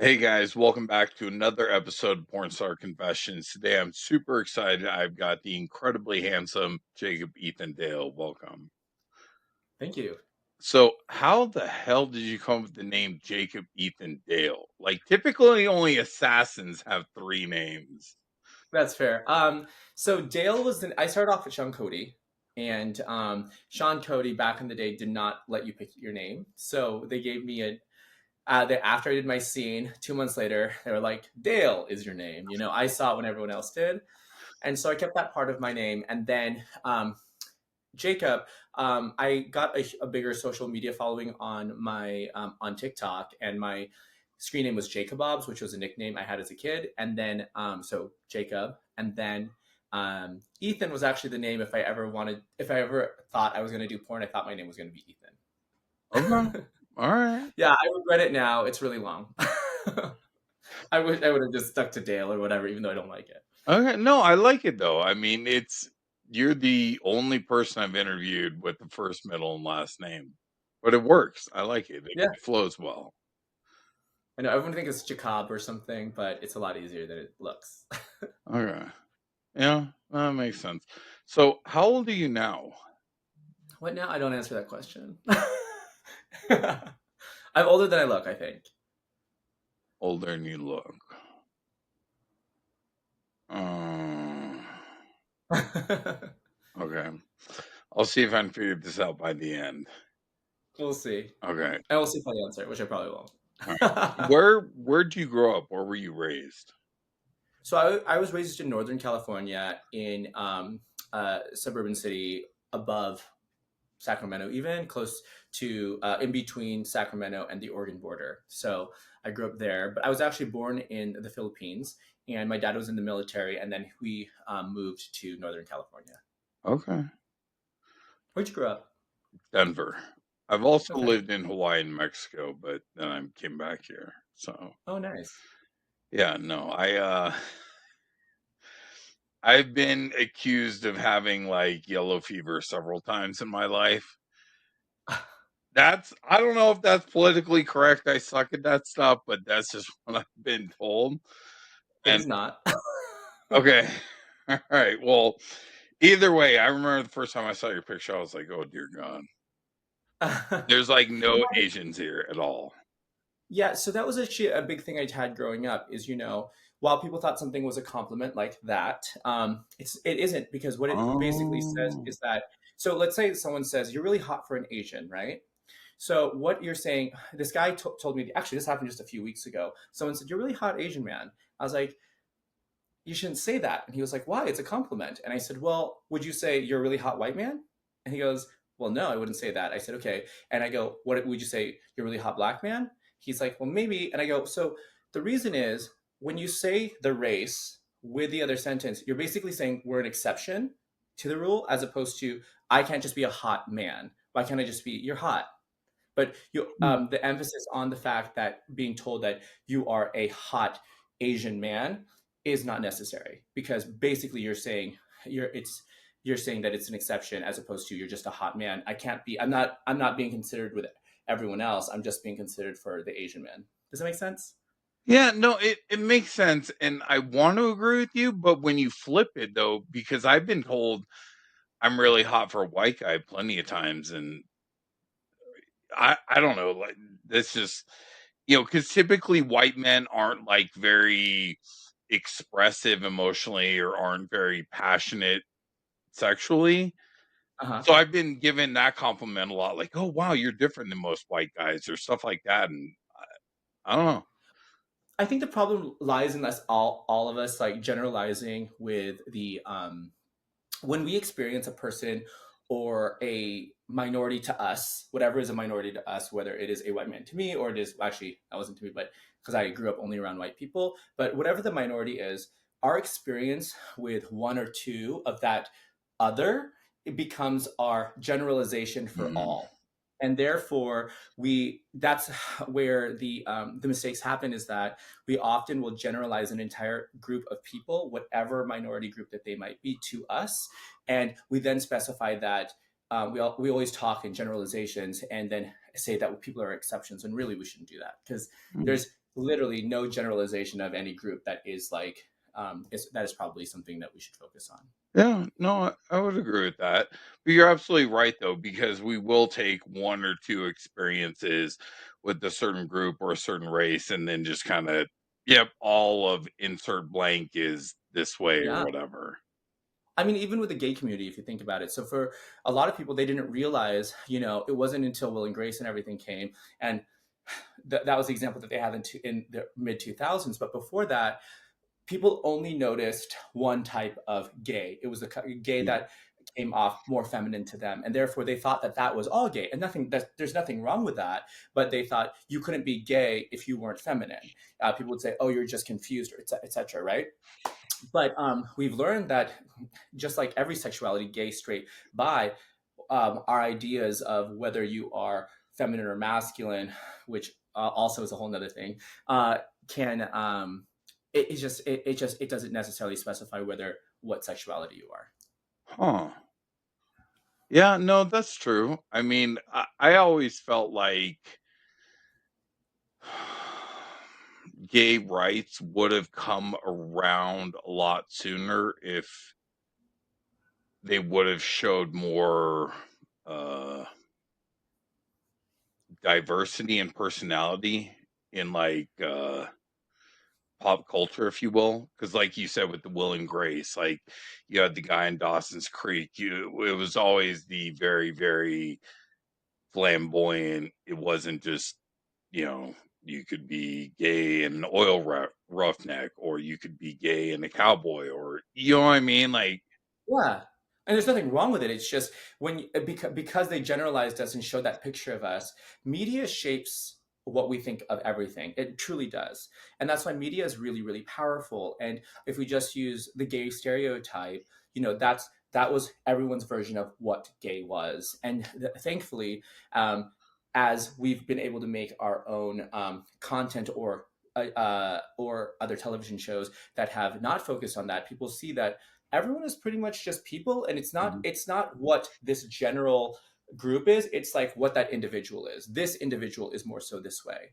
Hey guys, welcome back to another episode of Pornstar Confessions. Today I'm super excited. I've got the incredibly handsome Jacob Ethan Dale. Welcome. Thank you. So, how the hell did you come up with the name Jacob Ethan Dale? Like, typically only assassins have three names. That's fair. So Dale was I started off with Sean Cody, and Sean Cody back in the day did not let you pick your name, so they gave me after I did my scene 2 months later, they were like, Dale is your name. I saw it when everyone else did, and so I kept that part of my name, and then Jacob. I got a bigger social media following on my on TikTok, and my screen name was Jkabobs, which was a nickname I had as a kid. And then so Jacob, and then Ethan was actually the name. If I ever thought I was going to do porn, I thought my name was going to be Okay. Ethan. All right. Yeah, I regret it now. It's really long. I wish I would have just stuck to Dale or whatever, even though I don't like it. Okay. No, I like it though. I mean, you're the only person I've interviewed with the first, middle, and last name. But it works. I like it. Yeah, It flows well. I know everyone thinks it's Jkab or something, but it's a lot easier than it looks. Okay. Yeah, that makes sense. So, how old are you now? What now? I don't answer that question. I'm older than I look, I think. Older than you look. Uh, okay. I'll see if I can figure this out by the end. We'll see. Okay. I will see if I answer, which I probably won't. All right. Where'd you grow up? Where were you raised? So I was raised in Northern California in a suburban city above Sacramento, even close to in between Sacramento and the Oregon border. So I grew up there, but I was actually born in the Philippines, and my dad was in the military, and then we moved to Northern California. Okay. Where'd you grow up? Denver. I've also Okay. lived in Hawaii and Mexico, but then I came back here. So, Oh, nice. yeah, no. I've been accused of having like yellow fever several times in my life. I don't know if that's politically correct. I suck at that stuff, but that's just what I've been told. It And is not. okay. All right. Well, either way, I remember the first time I saw your picture, I was like, oh dear God. There's like no Asians here at all. Yeah, so that was actually a big thing I had growing up is, while people thought something was a compliment like that, it isn't, because what it basically says Oh. is that, so let's say someone says you're really hot for an Asian, right? So what you're saying, this guy told me, actually this happened just a few weeks ago. Someone said you're a really hot Asian man. I was like, you shouldn't say that. And he was like, why? It's a compliment. And I said, well, would you say you're a really hot white man? And he goes, well, no, I wouldn't say that. I said, okay. And I go, what would you say? You're a really hot black man? He's like, well, maybe. And I go, so the reason is when you say the race with the other sentence, you're basically saying we're an exception to the rule, as opposed to I can't just be a hot man. Why can't I just be you're hot? But the emphasis on the fact that being told that you are a hot Asian man is not necessary, because basically you're saying that it's an exception, as opposed to you're just a hot man. I can't be. I'm not being considered with everyone else. I'm just being considered for the Asian man. Does that make sense? Yeah, no, it makes sense. And I want to agree with you, but when you flip it though, because I've been told I'm really hot for a white guy plenty of times, and I don't know, like this just because typically white men aren't like very expressive emotionally or aren't very passionate sexually. Uh huh. So I've been given that compliment a lot, like, "Oh wow, you're different than most white guys," or stuff like that, and I don't know. I think the problem lies in us all of us like generalizing with the when we experience a person or a minority to us, whatever is a minority to us, whether it is a white man to me or it is actually, that wasn't to me, but because I grew up only around white people, but whatever the minority is, our experience with one or two of that other, it becomes our generalization for Mhm. all. And therefore, that's where the mistakes happen, is that we often will generalize an entire group of people, whatever minority group that they might be, to us, and we then specify that we always talk in generalizations and then say that people are exceptions, and really we shouldn't do that, because Mm. there's literally no generalization of any group that is like that is probably something that we should focus on. Yeah, no, I would agree with that. But you're absolutely right, though, because we will take one or two experiences with a certain group or a certain race and then just kind of, yep, all of insert blank is this way or Yeah. whatever. I mean, even with the gay community, if you think about it. So for a lot of people, they didn't realize, it wasn't until Will and Grace and everything came, and that was the example that they had in the mid 2000s. But before that, people only noticed one type of gay. It was the gay Yeah. that came off more feminine to them, and therefore they thought that that was all gay. And there's nothing wrong with that, but they thought you couldn't be gay if you weren't feminine. People would say, "Oh, you're just confused," or etc. Right? But we've learned that just like every sexuality, gay, straight, bi, our ideas of whether you are feminine or masculine, which also is a whole nother thing, can it doesn't necessarily specify whether what sexuality you are. Huh. Yeah, no, that's true. I mean, I always felt like gay rights would have come around a lot sooner if they would have showed more uh diversity and personality in like pop culture, if you will. Because like you said with the Will and Grace, like you had the guy in Dawson's Creek, it was always the very, very flamboyant. It wasn't just, you know, you could be gay and an roughneck, or you could be gay and a cowboy, or you know what I mean? Like, Yeah. And there's nothing wrong with it. It's just because they generalized us and showed that picture of us, media shapes what we think of everything. It truly does. And that's why media is really, really powerful. And if we just use the gay stereotype, that was everyone's version of what gay was. And thankfully, as we've been able to make our own content or other television shows that have not focused on that, people see that everyone is pretty much just people, and mhm, it's not what this general group is. It's like what that individual is. This individual is more so this way.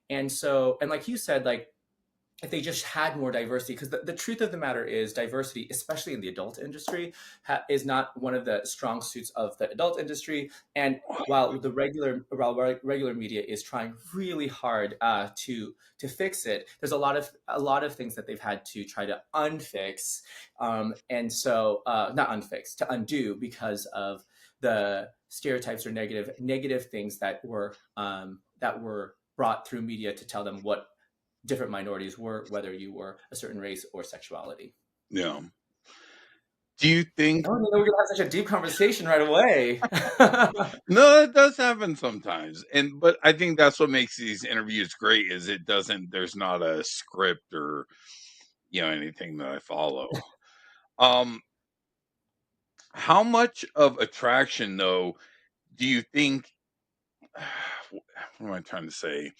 And like you said, like if they just had more diversity, because the truth of the matter is diversity, especially in the adult industry, is not one of the strong suits of the adult industry. And while regular media is trying really hard to fix it, there's a lot of things that they've had to try to unfix, and so not unfix, to undo, because of the stereotypes or negative things that were brought through media to tell them what different minorities were, whether you were a certain race or sexuality. yeah. Do you think? I don't know we're gonna have such a deep conversation right away. No, it does happen sometimes, and but I think that's what makes these interviews great. Is it doesn't? There's not a script or anything that I follow. Um, how much of attraction though do you think? What am I trying to say?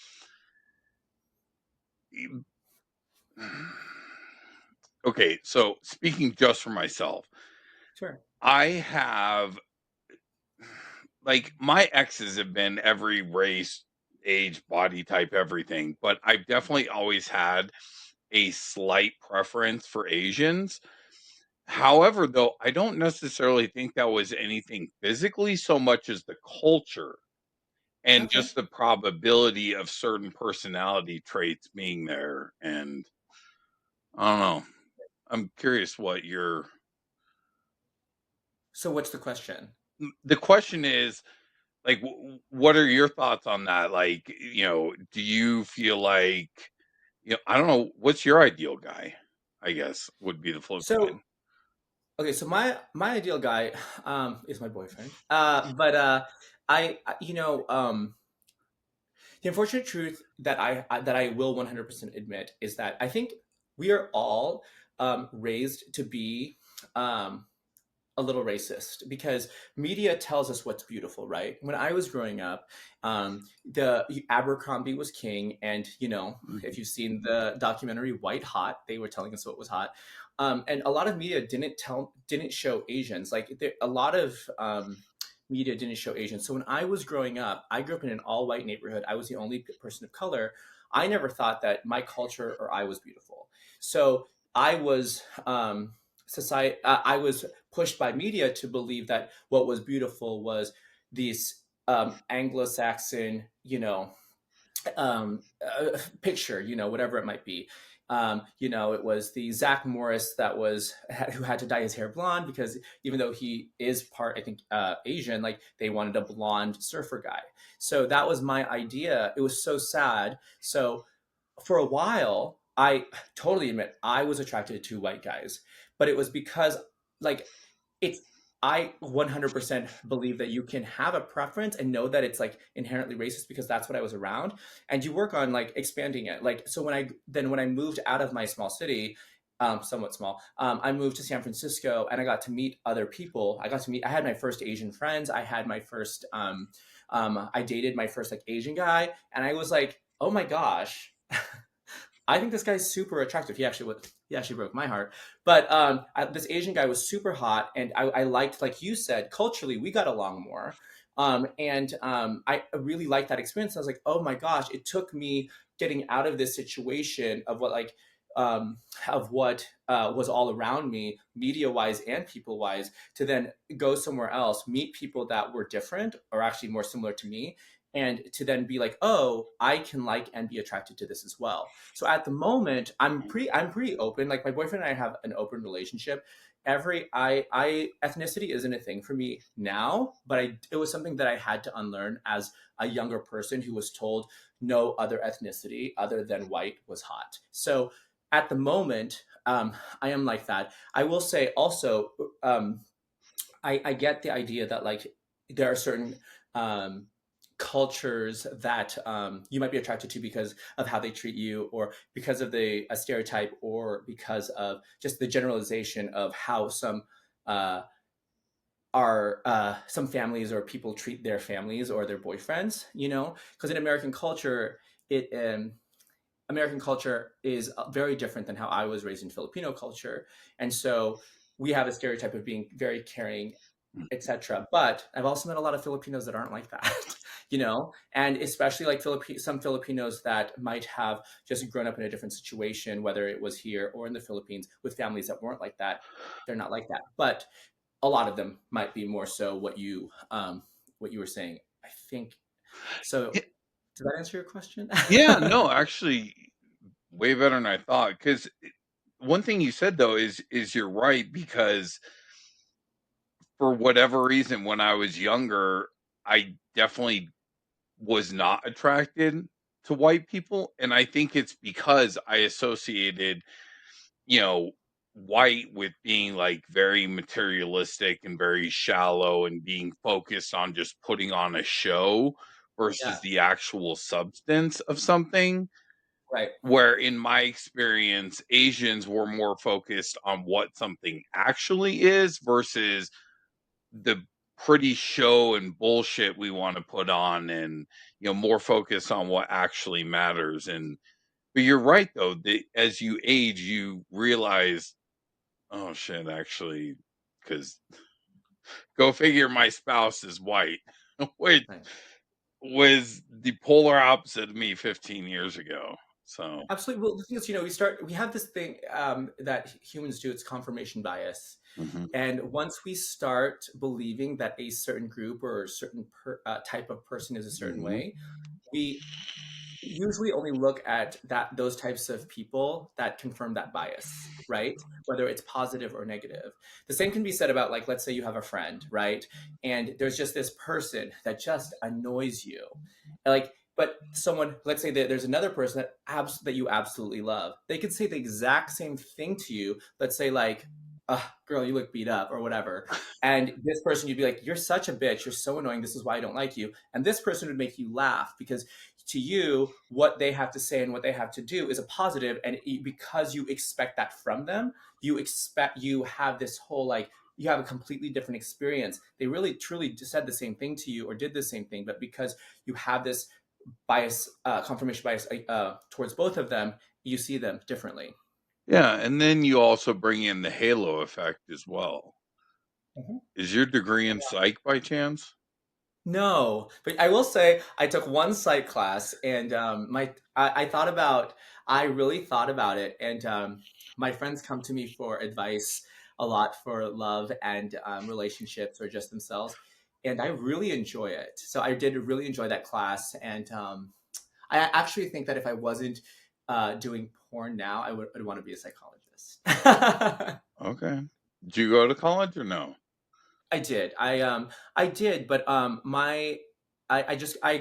Okay, so speaking just for myself, Sure. I have like my exes have been every race, age, body type, everything, but I've definitely always had a slight preference for Asians. However, though, I don't necessarily think that was anything physically so much as the culture and Okay. just the probability of certain personality traits being there. And I don't know. I'm curious what your So what's the question? the question is like what are your thoughts on that? Like, do you feel like I don't know, what's your ideal guy? I guess would be the flip side. So okay, so my ideal guy is my boyfriend. But the unfortunate truth that I will 100% admit is that I think we are all raised to be um, a little racist, because media tells us what's beautiful, right? When I was growing up, the Abercrombie was king, and if Mhm. you've seen the documentary White Hot, they were telling us what was hot, and a lot of media didn't show Asians. Like a lot of media didn't show Asians. So when I was growing up, I grew up in an all white neighborhood. I was the only person of color. I never thought that my culture or I was beautiful. So I was society. I was pushed by media to believe that what was beautiful was these Anglo-Saxon, picture, whatever it might be. It was the Zach Morris that was who had to dye his hair blonde because even though he is part, I think, Asian, like they wanted a blonde surfer guy. So that was my idea. It was so sad. So for a while, I totally admit I was attracted to white guys, but it was because like it's I 100% believe that you can have a preference and know that it's like inherently racist because that's what I was around, and you work on like expanding it. Like so when I moved out of my small city, somewhat small, I moved to San Francisco and I got to meet other people. I had my first Asian friends. I had my first I dated my first like Asian guy, and I was like, oh my gosh, I think this guy's super attractive. He actually broke my heart. But this Asian guy was super hot, and I liked, like you said, culturally we got along more. And I really liked that experience. I was like, oh my gosh, it took me getting out of this situation of what was all around me, media wise and people wise, to then go somewhere else, meet people that were different or actually more similar to me, and to then be like, oh, I can like and be attracted to this as well. So at the moment, I'm pretty open. Like my boyfriend and I have an open relationship. I ethnicity isn't a thing for me now, but it was something that I had to unlearn as a younger person who was told no other ethnicity other than white was hot. So at the moment, I am like that. I will say also, I get the idea that like there are certain um, cultures that you might be attracted to because of how they treat you, or because of a stereotype, or because of just the generalization of how uh, some families or people treat their families or their boyfriends. Because in it American culture is very different than how I was raised in Filipino culture, and so we have a stereotype of being very caring, etc. But I've also met a lot of Filipinos that aren't like that, and especially like some Filipinos that might have just grown up in a different situation, whether it was here or in the Philippines, with families that weren't like that. They're not like that, but a lot of them might be more so what you were saying. I think so. Yeah, Did that answer your question? yeah, no, actually, way better than I thought. Because one thing you said though is you're right because for whatever reason, when I was younger, I definitely was not attracted to white people, and I think it's because I associated, you know, white with being like very materialistic and very shallow and being focused on just putting on a show versus Yeah. the actual substance of something. Right. Where in my experience, Asians were more focused on what something actually is versus the pretty show and bullshit we want to put on, and more focus on what actually matters. And but you're right though, as you age you realize, oh shit, actually, because go figure, my spouse is white, which Right. was the polar opposite of me 15 years ago. So Absolutely. Well, the thing is, we have this thing that humans do. It's confirmation bias. mhm, And once we start believing that a certain group or a certain type of person is a certain mhm, way, we usually only look at those types of people that confirm that bias, right? Whether it's positive or negative. The same can be said about, like, let's say you have a friend, right? And there's just this person that just annoys you. Like, but someone, let's say that there's another person that you absolutely love. They could say the exact same thing to you. Let's say like, girl, you look beat up or whatever. And this person, you'd be like, you're such a bitch. You're so annoying. This is why I don't like you. And this person would make you laugh because to you, what they have to say and what they have to do is a positive, and because you expect that from them, you have this whole like you have a completely different experience. They really truly just said the same thing to you or did the same thing, but because you have this bias, confirmation bias towards both of them, you see them differently. yeah, and then you also bring in the halo effect as well. Mhm. Is your degree in psych by chance? No, but I will say I took one psych class, and I thought about I really thought about it, and my friends come to me for advice a lot for love and relationships or just themselves, and I really enjoy it. So I did really enjoy that class, and I actually think that if I wasn't doing porn now, I'd want to be a psychologist. Okay. Did you go to college or no? I did, but I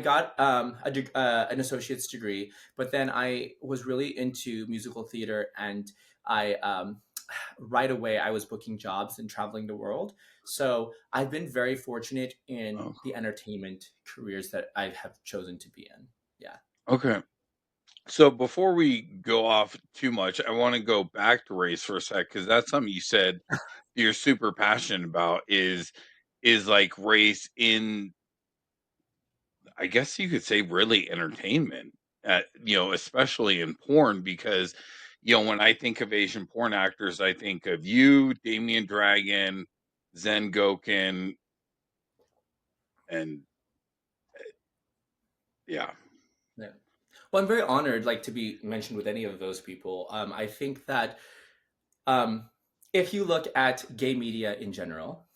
got an associate's degree, but then I was really into musical theater, and I right away I was booking jobs and traveling the world. So I've been very fortunate in Oh, the entertainment careers that I have chosen to be in. Yeah. okay. So before we go off too much, I want to go back to race for a sec because that's something you said you're super passionate about is like race in, I guess you could say, really entertainment. Especially in porn because when I think of Asian porn actors, I think of you, Damien Dragon, Zen Gokin, and yeah. Yeah. Well, I'm very honored, like, to be mentioned with any of those people. I think that Um, if you look at gay media in general,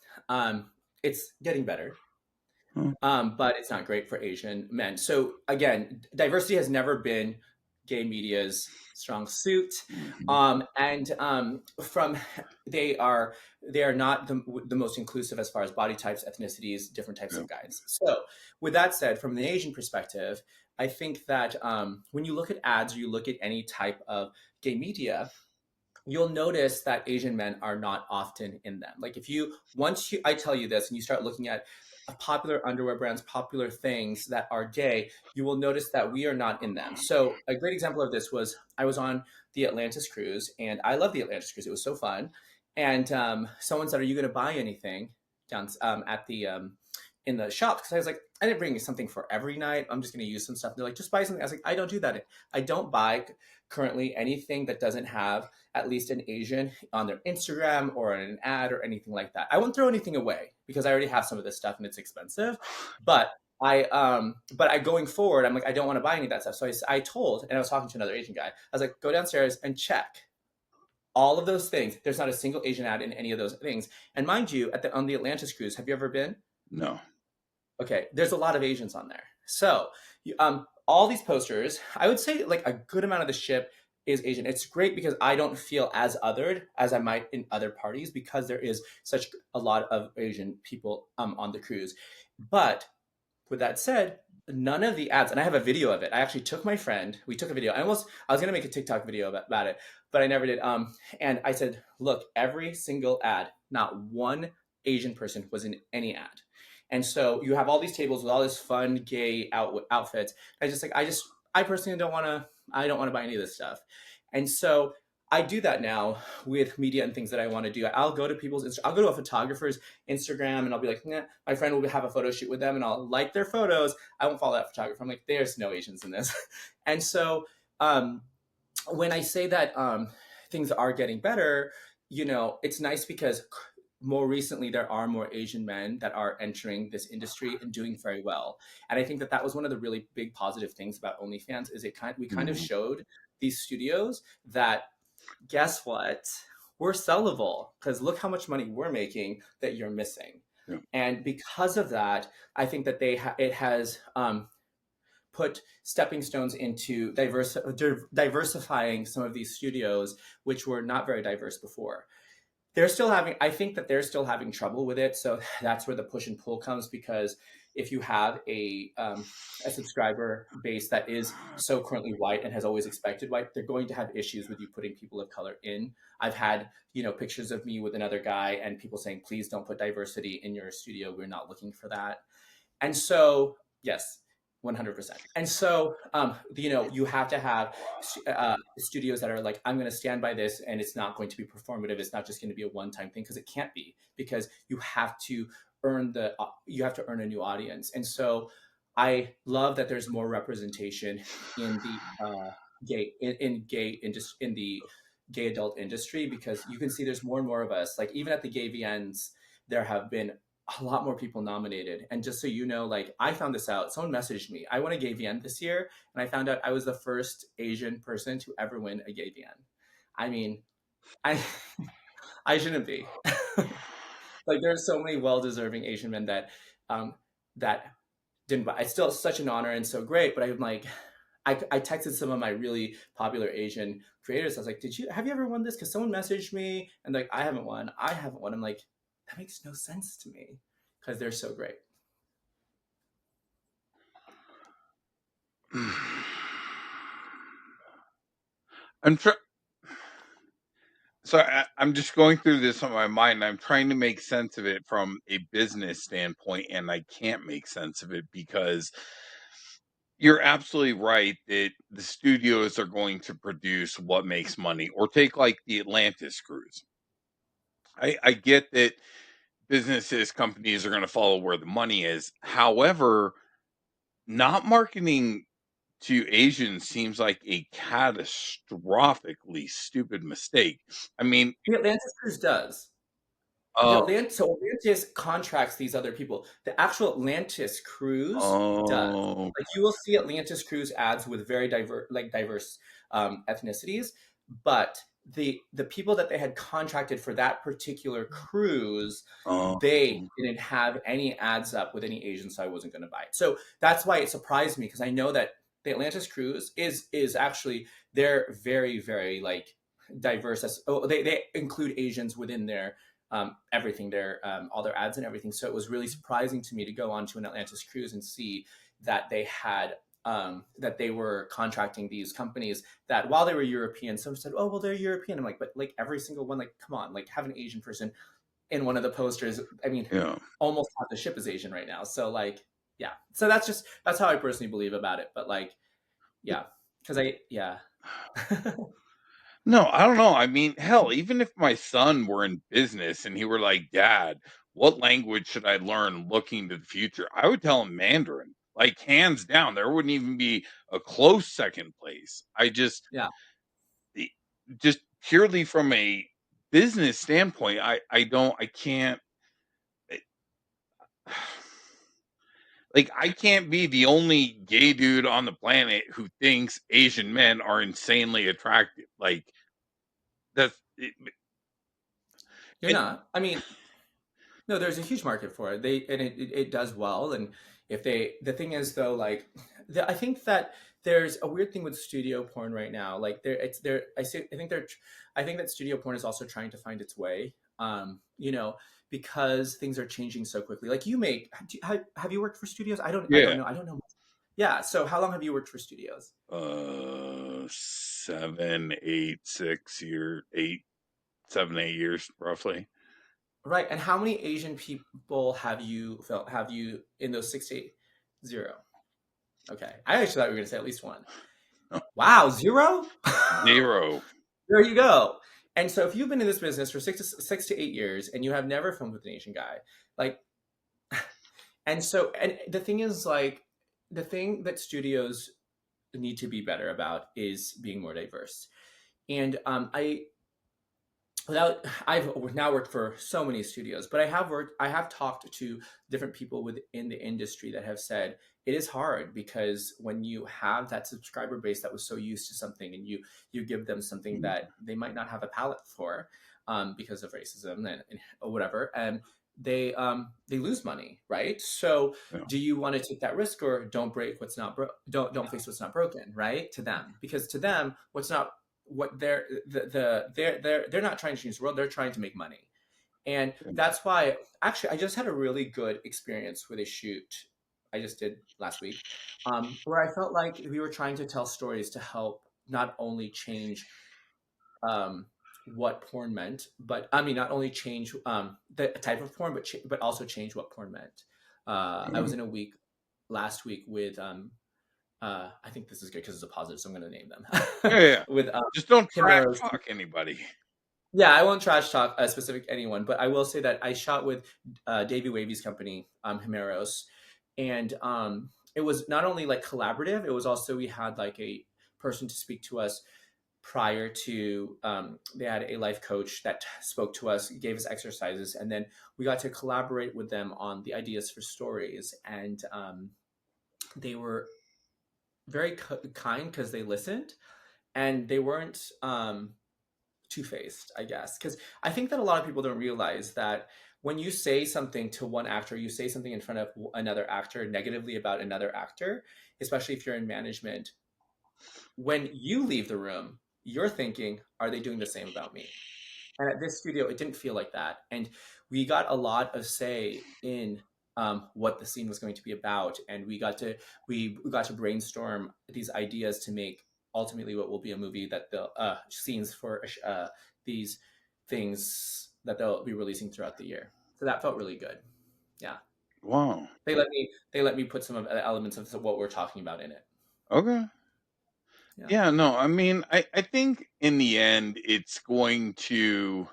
it's getting better, Oh, but it's not great for Asian men. So again, diversity has never been gay media's strong suit, mhm, and from they are they are not the most inclusive as far as body types, ethnicities, different types yeah, of guides. So with that said, from the Asian perspective, I think that when you look at ads or you look at any type of gay media, you'll notice that Asian men are not often in them. Like if you once you I tell you this and you start looking at popular underwear brands, popular things that are gay, you will notice that we are not in them. So a great example of this was I was on the Atlantis cruise, and I love the Atlantis cruise. It was so fun. And someone said, "Are you going to buy anything down at the in the shop?" Because I was like, I didn't bring something for every night. I'm just going to use some stuff. They're like, just buy something. I was like, I don't do that. I don't buy currently anything that doesn't have at least an Asian on their Instagram or an ad or anything like that. I won't throw anything away because I already have some of this stuff and it's expensive. But I going forward, I'm like, I don't want to buy any of that stuff. So I told, and I was talking to another Asian guy. I was like, go downstairs and check all of those things. There's not a single Asian ad in any of those things. And mind you, on the Atlantis cruise, have you ever been? no. Okay, there's a lot of Asians on there. So, all these posters, I would say like a good amount of the ship is Asian. It's great because I don't feel as othered as I might in other parties because there is such a lot of Asian people on the cruise. But with that said, none of the ads, and I have a video of it. I actually took my friend, we took a video. I was gonna make a TikTok video about it, but I never did. And I said, look, every single ad, not one Asian person was in any ad. And so you have all these tables with all this fun gay outfits. I personally I don't want to buy any of this stuff. And so I do that now with media and things that I want to do. I'll go to a photographer's Instagram and I'll be like, nah, my friend will have a photo shoot with them and I'll like their photos. I won't follow that photographer. I'm like, there's no Asians in this. And so um, when I say that things are getting better, it's nice because more recently there are more Asian men that are entering this industry and doing very well. And I think that that was one of the really big positive things about OnlyFans is we kind of Mhm, showed these studios that guess what? We're sellable because look how much money we're making that you're missing. yeah, And because of that, I think that it has put stepping stones into diversifying some of these studios, which were not very diverse before. I think that they're still having trouble with it. So that's where the push and pull comes because if you have a subscriber base that is so currently white and has always expected white, they're going to have issues with you putting people of color in. I've had, pictures of me with another guy and people saying, please don't put diversity in your studio. We're not looking for that. And so, yes, 100%. And so, you have to have studios that are like, I'm going to stand by this and it's not going to be performative. It's not just going to be a one-time thing because it can't be because you have to earn a new audience. And so I love that there's more representation in the in the gay adult industry because you can see there's more and more of us. Like even at the gay VNs, there have been a lot more people nominated. And just so you know, like I found this out. Someone messaged me. I won a Gay Vienne this year, and I found out I was the first Asian person to ever win a Gay Vienne. I mean, I I shouldn't be. Like there's so many well-deserving Asian men um that didn't buy. It's still such an honor and so great, but I'm like, I texted some of my really popular Asian creators. I was like, have you ever won this? Because someone messaged me and like, I haven't won. I haven't won. I'm like, that makes no sense to me because they're so great. I'm trying. So I'm just going through this on my mind. I'm trying to make sense of it from a business standpoint, and I can't make sense of it because you're absolutely right that the studios are going to produce what makes money, or take like the Atlantis cruise. I get that businesses, companies are going to follow where the money is. However, not marketing to Asians seems like a catastrophically stupid mistake. I mean, The Atlantis cruise does. uh, So Atlantis contracts these other people. The actual Atlantis cruise does. oh, Like you will see Atlantis cruise ads with very diverse ethnicities, but the people that they had contracted for that particular cruise, oh, they didn't have any ads up with any Asians, so I wasn't going to buy it. So that's why it surprised me because I know that the Atlantis cruise is actually they're very like diverse. They include Asians within their everything their all their ads and everything. So it was really surprising to me to go onto an Atlantis cruise and see that they had that they were contracting these companies that while they were European, some said, "Oh, well, they're European." I'm like, but like every single one, like, come on, like have an Asian person in one of the posters. I mean, yeah. almost half the ship is Asian right now. So like, yeah. So that's how I personally believe about it. But like, yeah, because I yeah. No, I don't know. I mean, hell, even if my son were in business and he were like, "Dad, what language should I learn looking to the future?" I would tell him Mandarin. Like hands down, there wouldn't even be a close second place. Yeah, E just purely from a business standpoint, I can't, eh like, I can't be the only gay dude on the planet who thinks Asian men are insanely attractive. Like, that's it, you're and not. I mean, no, there's a huge market for it. It does well, and if they the thing is though, like I think that there's a weird thing with studio porn right now. Like there I think that studio porn is also trying to find its way. Because things are changing so quickly. Like have you worked for studios? I don't yeah, know. Yeah. So how long have you worked for studios? 7, 8, 6 year 8, 7, 8 years roughly. Right. And how many Asian people have you in those 60? Zero. Okay. I actually thought we were going to say at least one. Wow, zero? 0. There you go. And so if you've been in this business for 6 to 8 years and you have never filmed with an Asian guy, like, and the thing is, like, the thing that studios need to be better about is being more diverse. And I've now worked for so many studios, but I have talked to different people within the industry that have said it is hard because when you have that subscriber base that was so used to something and you give them something that they might not have a palate for because of racism and or whatever, and they lose money, right? So Yeah, do you want to take that risk or don't fix what's not broken, right? To them, because to them, what's not what they're not trying to change the world, they're trying to make money. And yeah. that's why actually I just had a really good experience with a shoot I just did last week, where I felt like we were trying to tell stories to help not only change um, what porn meant, but I mean not only change the type of porn, but also change what porn meant. I was in a week last week with I think this is good because it's a positive, so I'm going to name them Yeah, yeah. with Just don't trash Himeros. talk anybody. Yeah, I won't trash talk a specific anyone, but I will say that I shot with Davey Wavy's company, Himeros, and it was not only like collaborative, it was also we had like a person to speak to us prior to they had a life coach that spoke to us, gave us exercises, and then we got to collaborate with them on the ideas for stories. And they were very kind because they listened, and they weren't two-faced, I guess. Because I think that a lot of people don't realize that when you say something to one actor, you say something in front of another actor negatively about another actor, especially if you're in management. When you leave the room, you're thinking, are they doing the same about me? And at this studio, it didn't feel like that. And we got a lot of say in what the scene was going to be about, and we got to brainstorm these ideas to make ultimately what will be a movie, that the scenes for these things that they'll be releasing throughout the year. So that felt really good. Yeah, Wow. they let me put some of the elements of what we're talking about in it. Okay. Yeah. Yeah, no, I mean, I think in the end it's going to,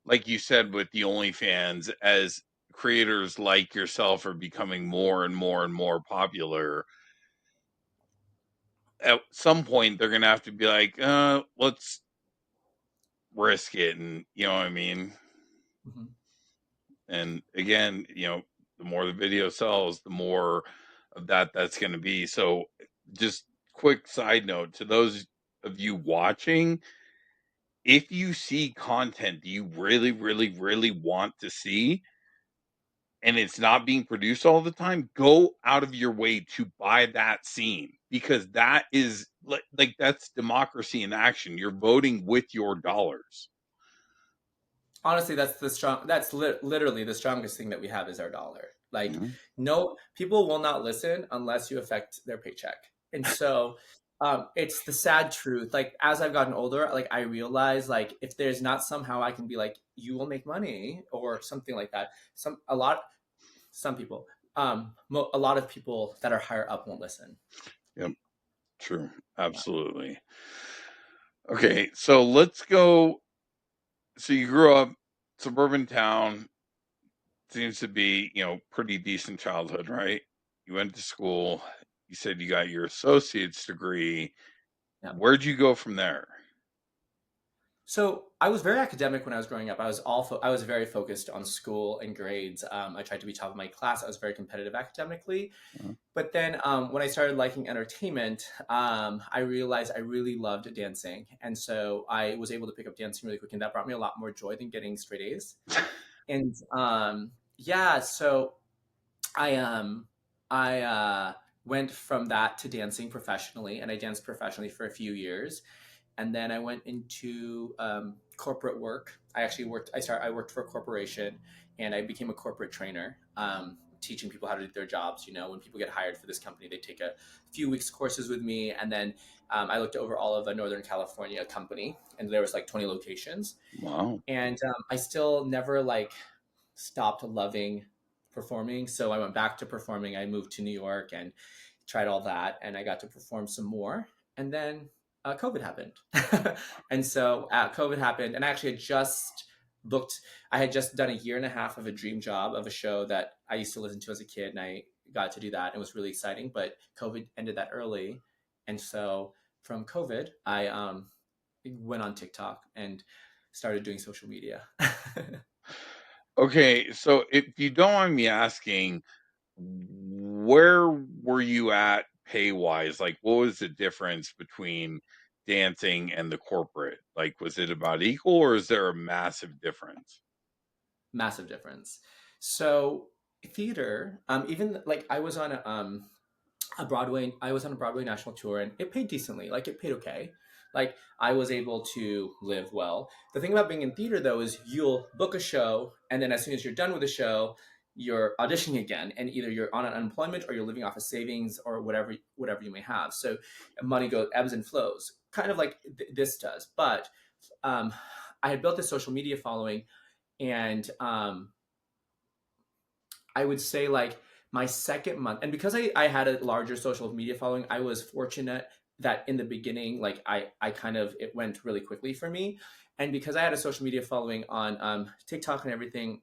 like you said with the OnlyFans, as creators like yourself are becoming more and more and more popular, at some point they're gonna have to be like, let's risk it, and you know what I mean? Mhm. And again, the more the video sells, the more of that's gonna be. So just quick side note to those of you watching, if you see content that you really, really, really want to see and it's not being produced all the time, go out of your way to buy that scene, because that is like that's democracy in action. You're voting with your dollars. Honestly, that's literally the strongest thing that we have is our dollar. Like, Mhm. no, people will not listen unless you affect their paycheck. And so it's the sad truth. Like, as I've gotten older, like, I realize, like, if there's not somehow I can be like, you will make money or something like that, some people, a lot of people that are higher up won't listen. Yep, true. Yeah. Absolutely. Okay, so let's go. So you grew up suburban town, seems to be, pretty decent childhood, right? You went to school, you said you got your associate's degree. Yeah. Where'd you go from there? So I was very academic when I was growing up. I was very focused on school and grades. I tried to be top of my class. I was very competitive academically. Uh, But then when I started liking entertainment, I realized I really loved dancing, and so I was able to pick up dancing really quick, and that brought me a lot more joy than getting straight A's. And yeah, so I um I went from that to dancing professionally, and I danced professionally for a few years, and then I went into corporate work. I actually worked. I worked for a corporation, and I became a corporate trainer, teaching people how to do their jobs. When people get hired for this company, they take a few weeks courses with me, and then I looked over all of a Northern California company, and there was like 20 locations, wow. and I still never like stopped loving performing. So I went back to performing. I moved to New York and tried all that, and I got to perform some more. And then COVID happened, and so COVID happened, and I actually had just booked. I had just done a year and a half of a dream job of a show that I used to listen to as a kid, and I got to do that. It was really exciting, but COVID ended that early, and so from COVID, I went on TikTok and started doing social media. Okay, so if you don't mind me asking, where were you at pay wise? Like, what was the difference between dancing and the corporate? Like, was it about equal, or is there a massive difference? Massive difference. So theater, even like I was on a Broadway national tour, and it paid decently. Like, it paid okay. Like, I was able to live well. The thing about being in theater though is you'll book a show, and then as soon as you're done with the show, you're auditioning again, and either you're on an unemployment or you're living off of savings or whatever you may have. So money goes ebbs and flows, kind of like this does. But um, I had built this social media following, and I would say like my second month, and because I had a larger social media following, I was fortunate that in the beginning, like I kind of it went really quickly for me, and because I had a social media following on TikTok and everything,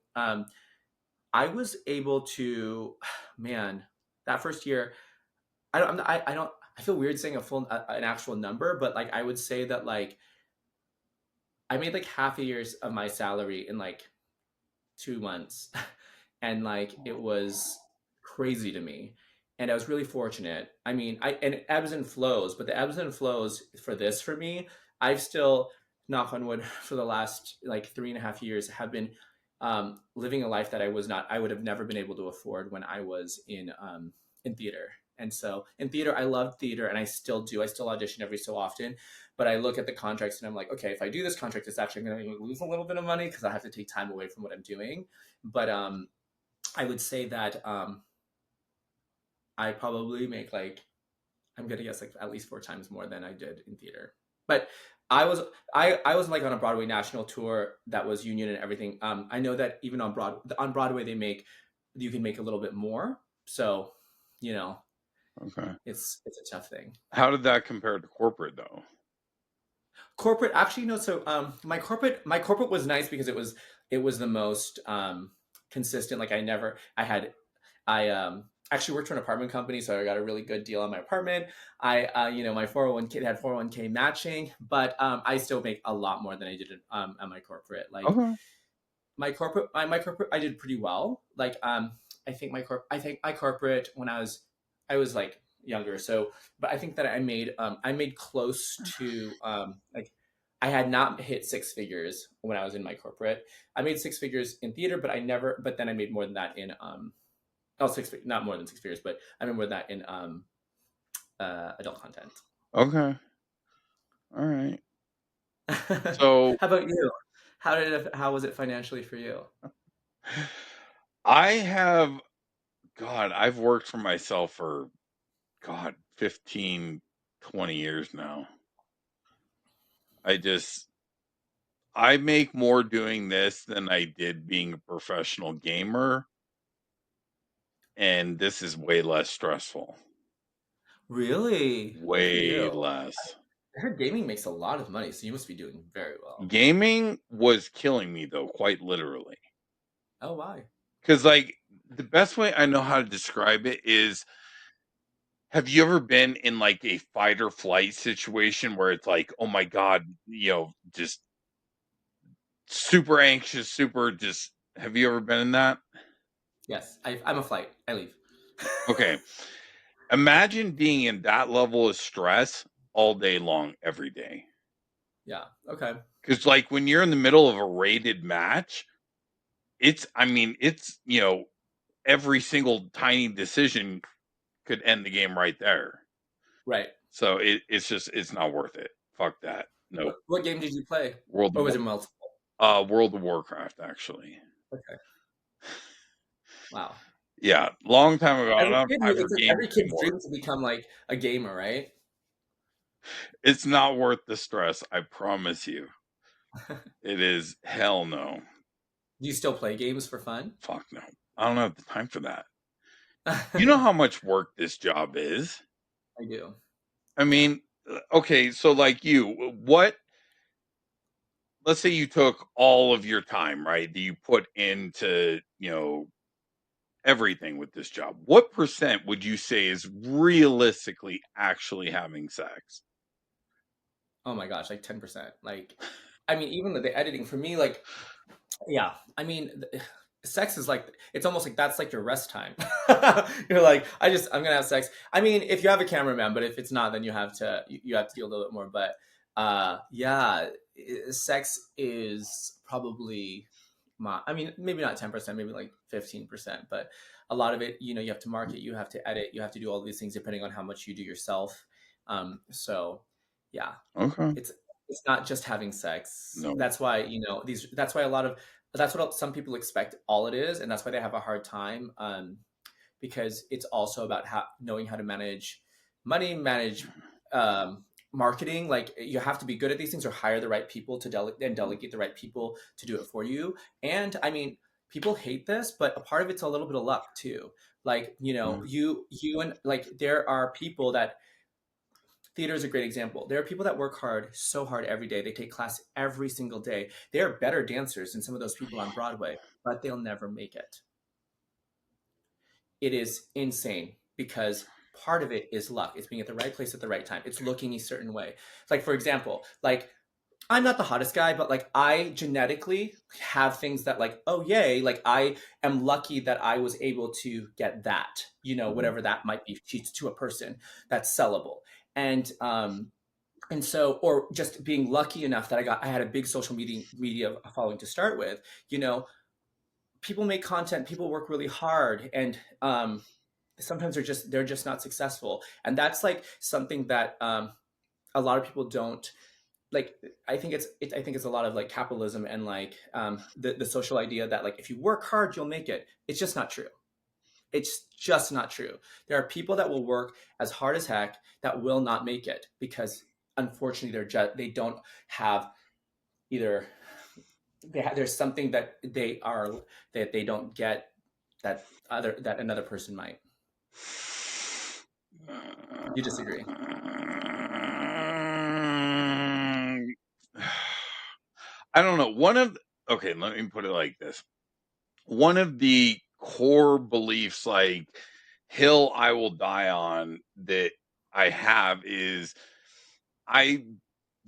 I was able to, man, that first year, I don't. I feel weird saying an actual number, but like I would say that like I made like half a year's of my salary in like 2 months. And like it was crazy to me. And I was really fortunate. I mean, I and it ebbs and flows, but the ebbs and flows for this for me, I've still, knock on wood, for the last like 3.5 years have been living a life that I would have never been able to afford when I was in theater. And so in theater, I loved theater and I still do. I still audition every so often, but I look at the contracts and I'm like, okay, if I do this contract, it's actually going to lose a little bit of money because I have to take time away from what I'm doing. But I would say that I probably make like, I'm gonna guess like at least 4 times more than I did in theater. But I was I was like on a Broadway national tour that was union and everything. I know that even on Broadway they make, you can make a little bit more. So, you know, Okay. it's a tough thing. How did that compare to corporate though? Corporate, actually, no. So my corporate was nice because it was the most consistent. Like I actually worked for an apartment company, so I got a really good deal on my apartment. My 401k had 401k matching, but I still make a lot more than I did at my corporate. Like Okay. my corporate, I did pretty well. Like I think my corporate when I was like younger. So, but I think that I made close to like I had not hit six figures when I was in my corporate. I made six figures in theater, but I never. But then I made more than that in not more than six figures, but I made more than that in adult content. Okay. All right. So How about you? How was it financially for you? I have, God, I've worked for myself for, God, 15, 20 years now. I just, I make more doing this than I did being a professional gamer, and this is way less stressful. Really? Good for Way you. less. I heard gaming makes a lot of money, so you must be doing very well. Gaming was killing me though, quite literally. Oh, why? Because like the best way I know how to describe it is, have you ever been in like a fight or flight situation where it's like, oh my God, just super anxious, super just, have you ever been in that? Yes, I'm a flight. I leave. Okay. Imagine being in that level of stress all day long, every day. Yeah. Okay. Because like when you're in the middle of a rated match, I mean, every single tiny decision could end the game right there. Right. So it's not worth it. Fuck that. Nope. What game did you play? World of Or was War, it multiple? World of Warcraft, actually. Okay. Wow. Yeah, long time ago. I As don't a have kid, time for it's like games every kid's anymore. dream to become like a gamer, right? It's not worth the stress. I promise you. It is hell no. Do you still play games for fun? Fuck no. I don't have the time for that. You know I how much work this job is? do. I Yeah. mean, okay, so like let's say you took all of your time, right? That you put into, everything with this job. What percent would you say is realistically actually having sex? Oh my gosh, like 10%. Like, I mean, even the editing for me, like, yeah, I mean, sex is like it's almost like that's like your rest time. You're like, I'm gonna have sex. I mean, if you have a cameraman, but if it's not, then you have to do a little bit more. But yeah, sex is probably I mean, maybe not 10%, maybe like 15%, but a lot of it, you have to market, you have to edit, you have to do all these things depending on how much you do yourself. So yeah, Okay. it's it's not just having sex. No. That's why, that's why that's what some people expect all it is, and that's why they have a hard time, because it's also about knowing how to manage money, manage marketing. Like you have to be good at these things or hire the right people to delegate the right people to do it for you. And I mean, people hate this, but a part of it's a little bit of luck too. Like, Mm. you and like there are people that theater is a great example. There are people that work hard, so hard every day. They take class every single day. They are better dancers than some of those people on Broadway, but they'll never make it. It is insane because part of it is luck. It's being at the right place at the right time. It's looking a certain way. Like for example, like I'm not the hottest guy, but like I genetically have things that like, oh yay, like I am lucky that I was able to get that, whatever that might be to a person that's sellable. And and so, or just being lucky enough that I had a big social media following to start with, you know, people make content, people work really hard, and sometimes they're just not successful. And that's like something that a lot of people don't like. I think it's a lot of like capitalism and like the social idea that like if you work hard you'll make it. It's just not true. It's just not true. There are people that will work as hard as heck that will not make it because unfortunately they don't have either there's something that they don't get that another person might. You disagree? I don't know. Okay, let me put it like this. One of the core beliefs, like hill I will die on, that I have is I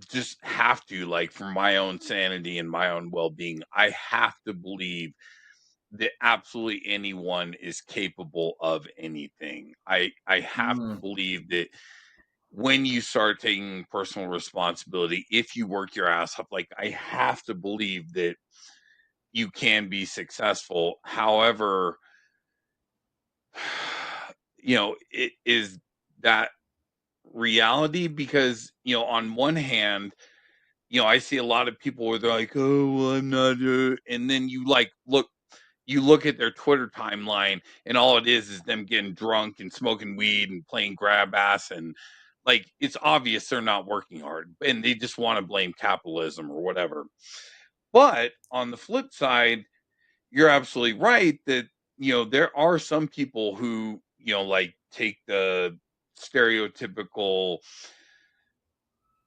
just have to, like, for my own sanity and my own well-being, I have to believe that absolutely anyone is capable of anything. I have to Mm. believe that when you start taking personal responsibility, if you work your ass off, like, I have to believe that you can be successful. However, it is that reality because, on one hand, I see a lot of people where they're like, "Oh, well, I'm not," and then you look at their Twitter timeline, and all it is them getting drunk and smoking weed and playing grab ass, and like it's obvious they're not working hard, and they just want to blame capitalism or whatever. But on the flip side, you're absolutely right that there are some people who like take the stereotypical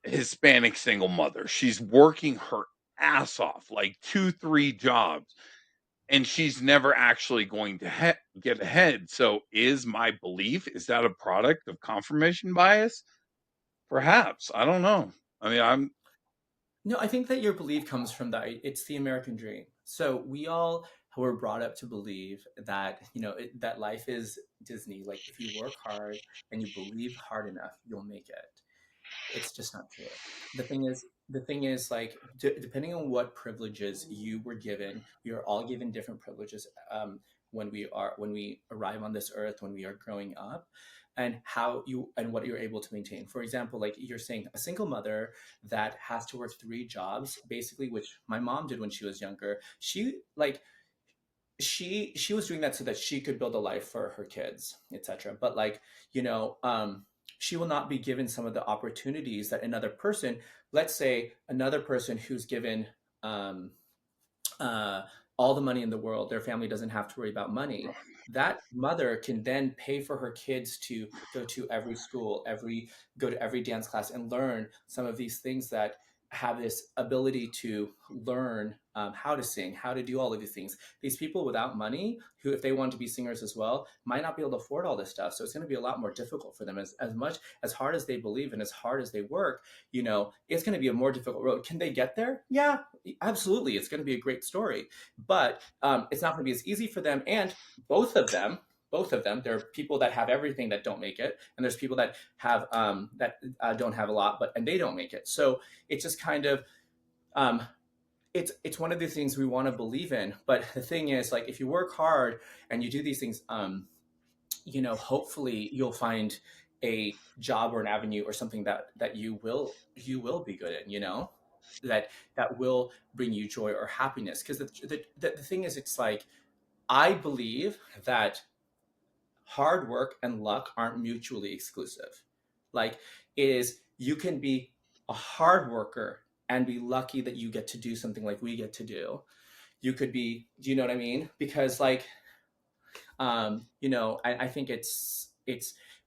Hispanic single mother. She's working her ass off, like 2, 3 jobs, and she's never actually going to get ahead. So, is my belief, is that a product of confirmation bias? Perhaps. I don't know. I mean, No, I think that your belief comes from that. It's the American dream. So we all were brought up to believe that that life is Disney. Like if you work hard and you believe hard enough, you'll make it. It's just not true. The thing is like depending on what privileges you were given, we are all given different privileges when we arrive on this earth, when we are growing up, and how you and what you're able to maintain. For example, like you're saying, a single mother that has to work 3 jobs, basically, which my mom did when she was younger. She was doing that so that she could build a life for her kids, etc. But like you know she will not be given some of the opportunities that another person, let's say another person who's given um, uh, all the money in the world, their family doesn't have to worry about money. That mother can then pay for her kids to go to every school, go to every dance class, and learn some of these things that have this ability to learn how to sing, how to do all of these things. These people without money, who, if they want to be singers as well, might not be able to afford all this stuff. So it's going to be a lot more difficult for them. As much as hard as they believe and as hard as they work, it's going to be a more difficult road. Can they get there? Yeah, absolutely. It's going to be a great story, but it's not going to be as easy for them. And both of them, there are people that have everything that don't make it, and there's people that have don't have a lot, and they don't make it. So it's just kind of um, it's one of the things we want to believe in. But the thing is, like, if you work hard and you do these things, hopefully you'll find a job or an avenue or something that you will be good in, that will bring you joy or happiness. Because the thing is, it's like, I believe that hard work and luck aren't mutually exclusive. Like, it is, you can be a hard worker and be lucky that you get to do something like we get to do. You could be, do you know what I mean? Because like, I think it's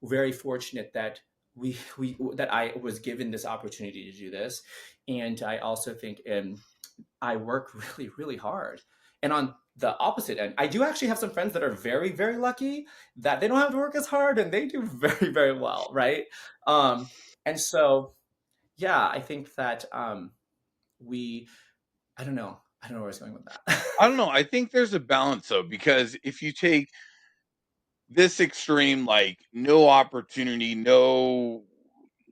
very fortunate that we that I was given this opportunity to do this. And I also think I work really, really hard. And on the opposite end, I do actually have some friends that are very, very lucky that they don't have to work as hard and they do very, very well, right? Um, and so, yeah, I think that we, I don't know where I was going with that. I don't know. I think there's a balance though, because if you take this extreme, like no opportunity, no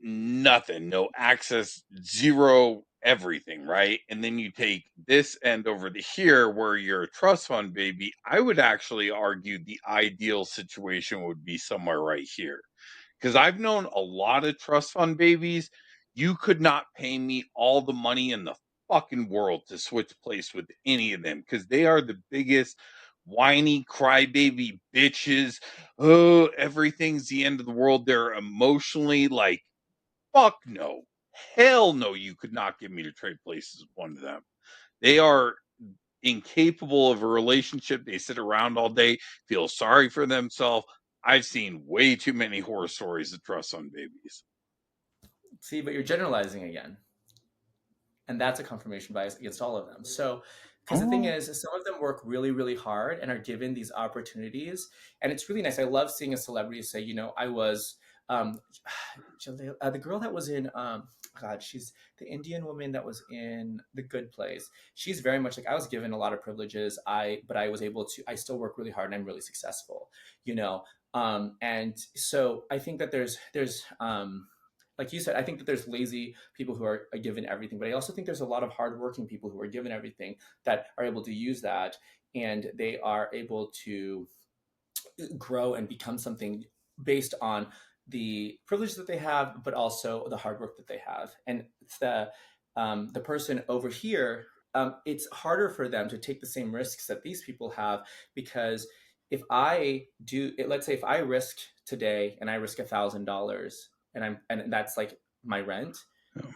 nothing, no access, zero everything, right? And then you take this end over to here where you're a trust fund baby. I would actually argue the ideal situation would be somewhere right here. Because I've known a lot of trust fund babies. You could not pay me all the money in the fucking world to switch place with any of them because they are the biggest whiny crybaby bitches. Oh, everything's the end of the world. They're emotionally like, fuck no. Hell no, you could not get me to trade places with one of them. They are incapable of a relationship. They sit around all day, feel sorry for themselves. I've seen way too many horror stories of trust on babies. See, but you're generalizing again. And that's a confirmation bias against all of them. So, because the thing Oh, is, some of them work really, really hard and are given these opportunities, and it's really nice. I love seeing a celebrity say, I was um, the girl that was in God, she's the Indian woman that was in The Good Place. She's very much like I was given a lot of privileges. But I was able to. I still work really hard and I'm really successful. You know, and so I think that there's like you said, I think that there's lazy people who are given everything, but I also think there's a lot of hardworking people who are given everything that are able to use that, and they are able to grow and become something based on the privilege that they have, but also the hard work that they have. And it's the person over here, it's harder for them to take the same risks that these people have because if I do it, let's say if I risk today and I risk $1,000 and that's like my rent, yeah.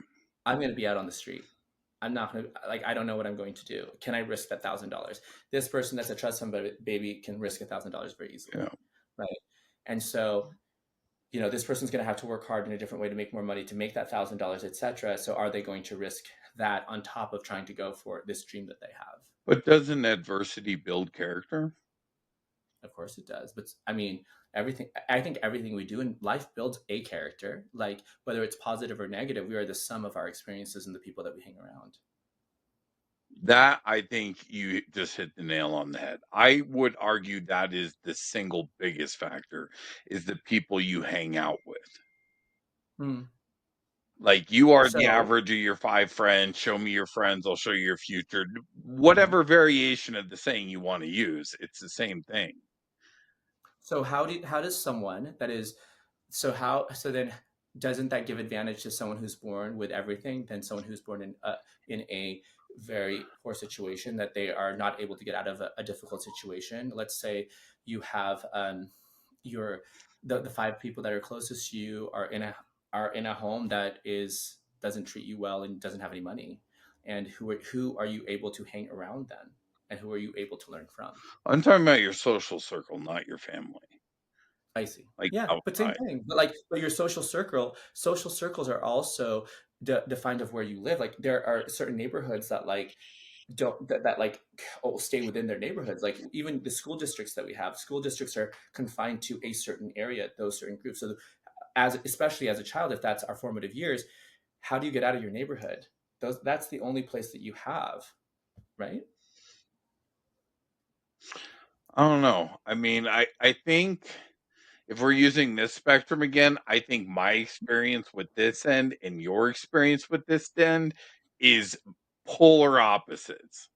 I'm going to be out on the street. I'm not going to like I don't know what I'm going to do. Can I risk $1,000? This person that's a trust fund baby can risk $1,000 very Yeah. easily, right? And so this person's going to have to work hard in a different way to make more money to make that $1,000, etc. So are they going to risk that on top of trying to go for this dream that they have? But doesn't adversity build character? Of course it does. But I mean, everything, I think everything we do in life builds a character. Like whether it's positive or negative, we are the sum of our experiences and the people that we hang around. That I think you just hit the nail on the head. I would argue that is the single biggest factor is the people you hang out with. Hmm. Like you are the So, average of your five friends. Show me your friends, I'll show you your future. mhm. Whatever variation of the saying you want to use, it's the same thing. So how does someone that is so then doesn't that give advantage to someone who's born with everything than someone who's born in a very poor situation that they are not able to get out of a difficult situation? Let's say you have your the five people that are closest to you are in a home that is doesn't treat you well and doesn't have any money. And who are you able to hang around then? And who are you able to learn from? I'm talking about your social circle, not your family. I see. Like Yeah, but same outside. thing. But your social circles are also defined of where you live. Like there are certain neighborhoods that like don't that like stay within their neighborhoods. Like even the school districts that we have, school districts are confined to a certain area, those certain groups. So as especially as a child, if that's our formative years, how do you get out of your neighborhood? That's the only place that you have, right? I don't know. I mean, I think if we're using this spectrum again, I think my experience with this end and your experience with this end is polar opposites.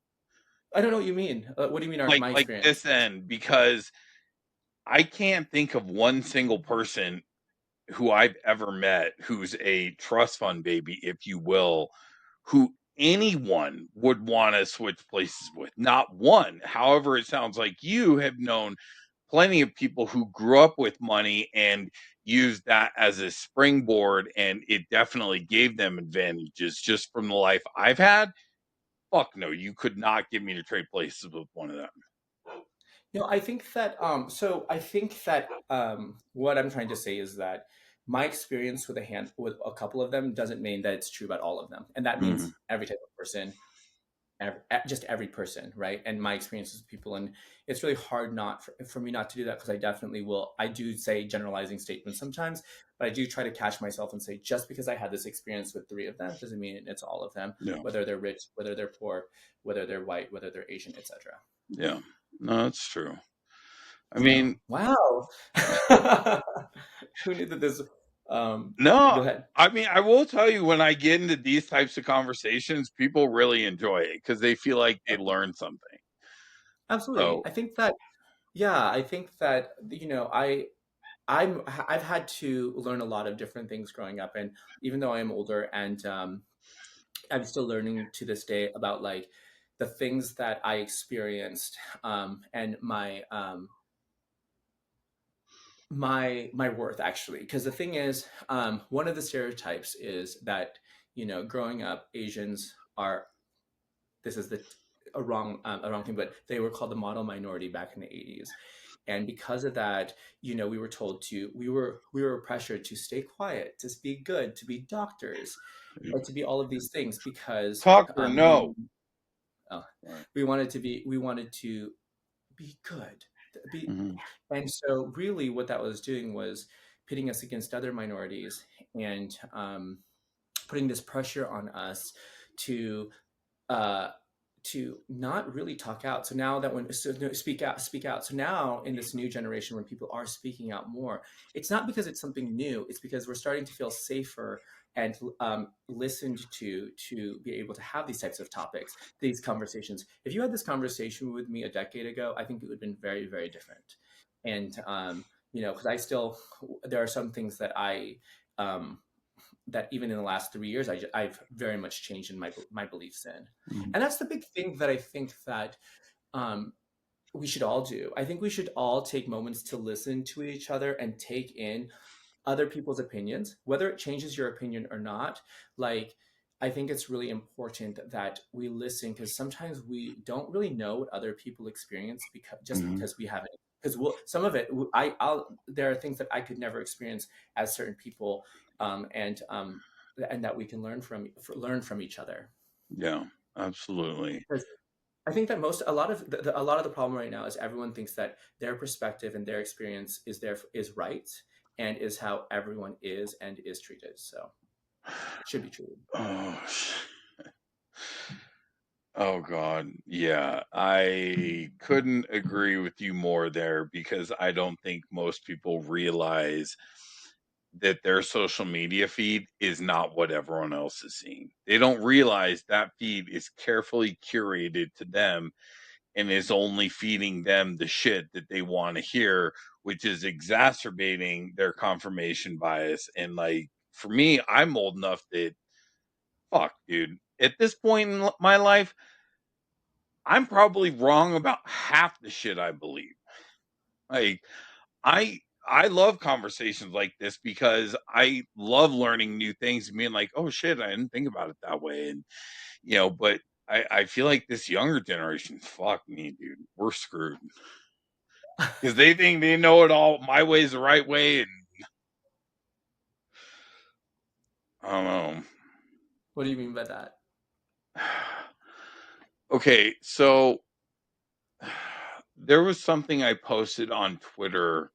I don't know what you mean. What do you mean, my Like experience? this end, because I can't think of one single person who I've ever met who's a trust fund baby, if you will, who anyone would want to switch places with. Not one. However, it sounds like you have known plenty of people who grew up with money and used that as a springboard, and it definitely gave them advantages just from the life I've had. Fuck no, you could not get me to trade places with one of them. I think that I think that what I'm trying to say is that my experience with a couple of them doesn't mean that it's true about all of them. And that Mhm. means every type of person. just every person, right? And my experiences with people, and it's really hard not for me not to do that, because I definitely will. I do say generalizing statements sometimes, but I do try to catch myself and say, just because I had this experience with three of them doesn't mean it's all of them, Yeah. whether they're rich, whether they're poor, whether they're white, whether they're Asian, etc. Yeah. No, that's true. I So, mean, wow. Who knew that this? no, Go ahead. I mean, I will tell you when I get into these types of conversations, people really enjoy it because they feel like they learned something. Absolutely. So, I think that, yeah, I think that, I've had to learn a lot of different things growing up, and even though I am older, and I'm still learning to this day about like the things that I experienced, and my worth, actually. Because the thing is, one of the stereotypes is that, growing up, Asians are, this is a wrong thing, but they were called the model minority back in the 80s. And because of that, we were told to we were pressured to stay quiet, to be good, to be doctors, yeah. and to be all of these things, because Talk or we no. uh, Right. we wanted to be good, be. Mhm. And so really what that was doing was pitting us against other minorities, and putting this pressure on us to uh, not really talk out. So now that when so no, speak out, speak out. So now in this new generation, when people are speaking out more, it's not because it's something new. It's because we're starting to feel safer and listened to be able to have these types of topics, these conversations. If you had this conversation with me a decade ago, I think it would have been very, very different. And because I still, there are some things that um, that even in the last 3 years, I've very much changed in my beliefs in. Mhm. And that's the big thing that I think that um, we should all do. I think we should all take moments to listen to each other and take in other people's opinions, whether it changes your opinion or not. Like, I think it's really important that we listen, because sometimes we don't really know what other people experience, Mhm. because we haven't. Because some of it, there are things that I could never experience as certain people, and that we can learn from each other. Yeah, absolutely. Because I think that a lot of the problem right now is everyone thinks that their perspective and their experience is right, and is how everyone is and is treated. So should be treated. Oh, oh God. Yeah, I couldn't agree with you more there because I don't think most people realize that their social media feed is not what everyone else is seeing. They don't realize that feed is carefully curated to them and is only feeding them the shit that they want to hear, which is exacerbating their confirmation bias. And like for me, I'm old enough that fuck, dude. At this point in my life, I'm probably wrong about half the shit I believe. Like I I love conversations like this because I love learning new things and being like, oh shit, I didn't think about it that way. And but I feel like this younger generation, fuck me, dude. We're screwed. Because they think they know it all. My way's the right way, and I don't know. What do you mean by that? Okay, so there was something I posted on Twitter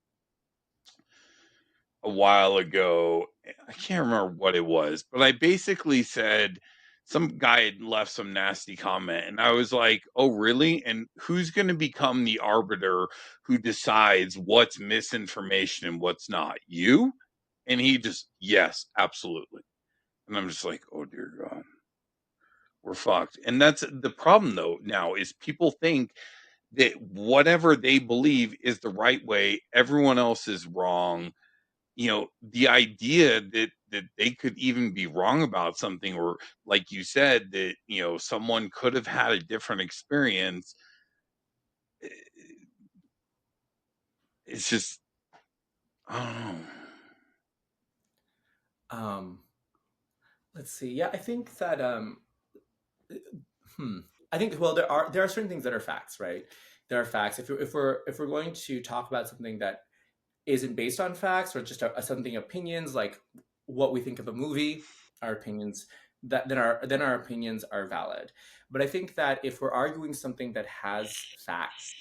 a while ago. I can't remember what it was, but I basically said some guy had left some nasty comment, and I was like, "Oh, really? And who's going to become the arbiter who decides what's misinformation and what's not? You?" And he just, yes, absolutely. And I'm just like, "Oh dear God, we're fucked." And that's the problem, though. Now is people think that whatever they believe is the right way, everyone else is wrong. The idea that they could even be wrong about something, or like you said, that someone could have had a different experience, it's just I don't know. Um, let's see. Yeah, I think that hmm. I think, well, there are certain things that are facts, right? There are facts. If we're going to talk about something that isn't based on facts, or just something opinions, like what we think of a movie, our opinions. that then our opinions are valid. But I think that if we're arguing something that has facts,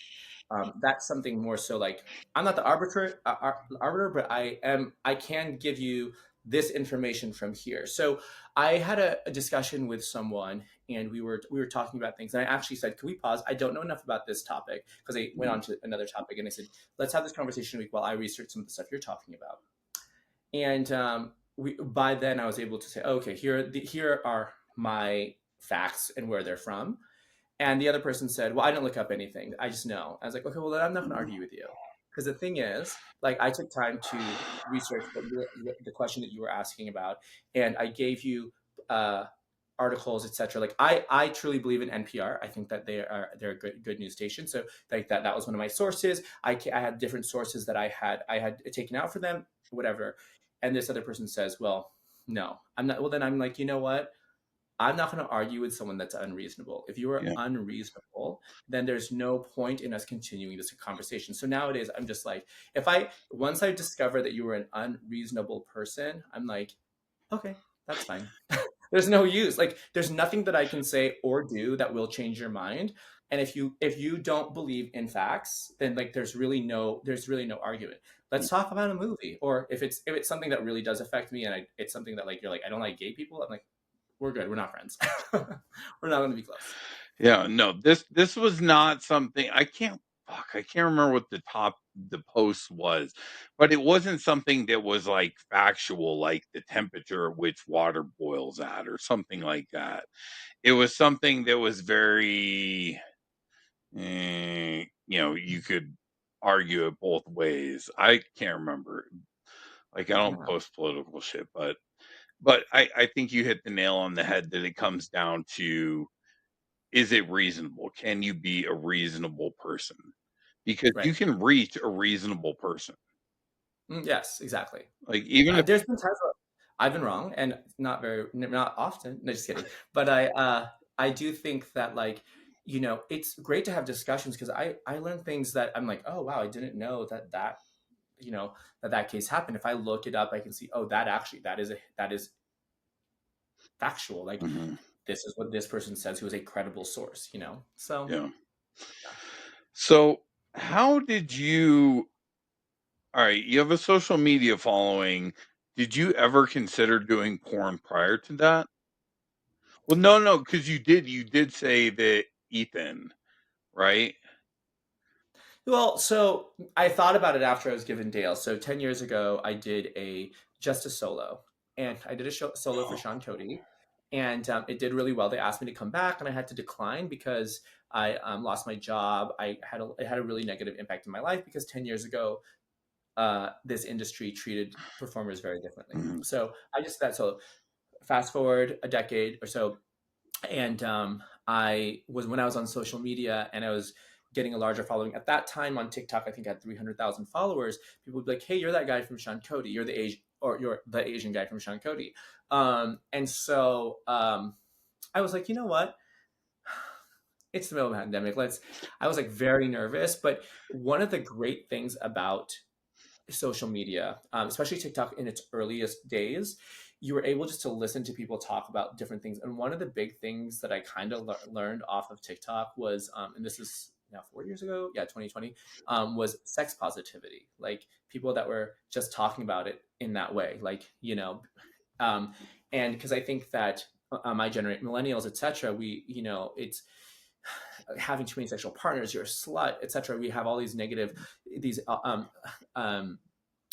that's something more so like I'm not the arbiter, but I can give you this information from here. So I had a discussion with someone, and we were talking about things, and I actually said, "Can we pause? I don't know enough about this topic," because I went on Mhm. to another topic, and I said, "Let's have this conversation week while I research some of the stuff you're talking about." And by then I was able to say, okay, here are my facts and where they're from. And the other person said, well, I didn't look up anything. I just know. I was like, okay, well, then I'm not going to Mhm. argue with you. Because the thing is, like, I took time to research the question that you were asking about, and I gave you uh, articles, etc. Like, I truly believe in NPR. I think that they're a good news station. So, like that was one of my sources. I had different sources that I had taken out for them, whatever. And this other person says, well, no, I'm not. Well, then I'm like, you know what? I'm not going to argue with someone that's unreasonable. If you are Yeah. unreasonable, then there's no point in us continuing this conversation. So nowadays, I'm just like, if I once I discover that you were an unreasonable person, I'm like, okay, that's fine. There's no use. Like, there's nothing that I can say or do that will change your mind. And if you don't believe in facts, then like there's really no argument. Let's talk about a movie, or if it's something that really does affect me, and it's something that like you're like I don't like gay people. I'm like we're good. We're not friends. We're not going to be close. Yeah, no, this was not something I can't remember what the post was, but it wasn't something that was, like, factual, like the temperature at which water boils at or something like that. It was something that was very, you could argue it both ways. I can't remember. Like, I don't Yeah. post political shit, but I think you hit the nail on the head that it comes down to, is it reasonable? Can you be a reasonable person? Because you Right. can reach a reasonable person. Yes, exactly. Like, even if There's been times where I've been wrong, and not often. No, just kidding. But I do think that like it's great to have discussions because I learn things that I'm like, oh wow, I didn't know you know that case happened. If I look it up, I can see, oh, that is factual. Like Mhm, this is what this person says, who is a credible source. So yeah. So, how did you alright, you have a social media following. Did you ever consider doing porn prior to that? Well, no, because you did say that Ethan, right? Well, so I thought about it after I was given Dale. So 10 years ago, I did just a solo, and I did a solo for Oh, Sean Cody, and it did really well. They asked me to come back, and I had to decline because I lost my job. It had a really negative impact in my life because 10 years ago, this industry treated performers very differently. mhm, So I just did that solo. Fast forward a decade or so, and I was when I was on social media and I was getting a larger following at that time on TikTok. I think I had 300,000 followers. People would be like, "Hey, you're that guy from Sean Cody. You're the Asian guy from Sean Cody." And so I was like, you know what? It's the middle of the pandemic. I was like very nervous, but one of the great things about social media, especially TikTok in its earliest days, you were able just to listen to people talk about different things. And one of the big things that I kind of learned off of TikTok was, and this is now 4 years ago, yeah, 2020, was sex positivity. Like people that were just talking about it in that way, um, and because I think that my generation, millennials, etc., it's having too many sexual partners, you're a slut, etc. We have all these negative, these um,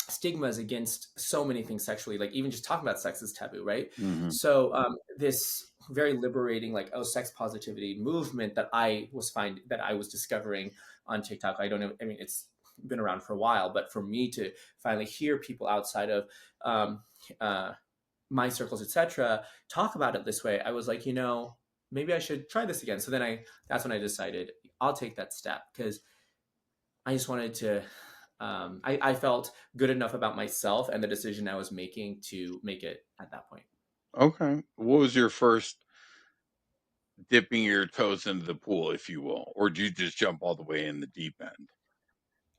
stigmas against so many things sexually, like even just talking about sex is taboo, right? mhm, So this very liberating like sex positivity movement that I was discovering on TikTok. I don't know, I mean it's been around for a while, but for me to finally hear people outside of um, uh, my circles, etc., talk about it this way, I was like, maybe I should try this again. So then that's when I decided I'll take that step because I just wanted to. I felt good enough about myself and the decision I was making to make it at that point. okay. What was your first dipping your toes into the pool, if you will, or did you just jump all the way in the deep end?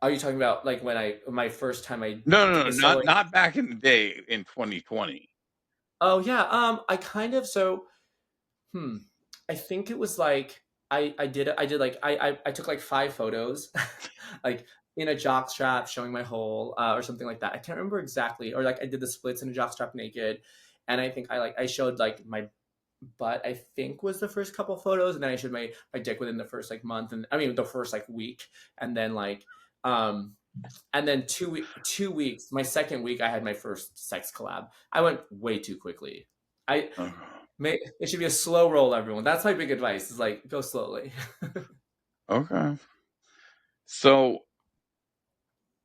Are you talking about like when my first time I No, no, did no, the solo? not back in the day in 2020. Oh yeah. I kind of so. Hmm. I think it was like I did like I took like 5 photos, like in a jock strap showing my hole or something like that. I can't remember exactly. Or like I did the splits in a jock strap naked, and I think I showed like my butt. I think was the first couple photos, and then I showed my dick within the first like month, and I mean the first like week, and then like um and then 2 weeks, my second week, I had my first sex collab. I went way too quickly. I it should be a slow roll, everyone. That's my big advice. Is like go slowly. Okay. So,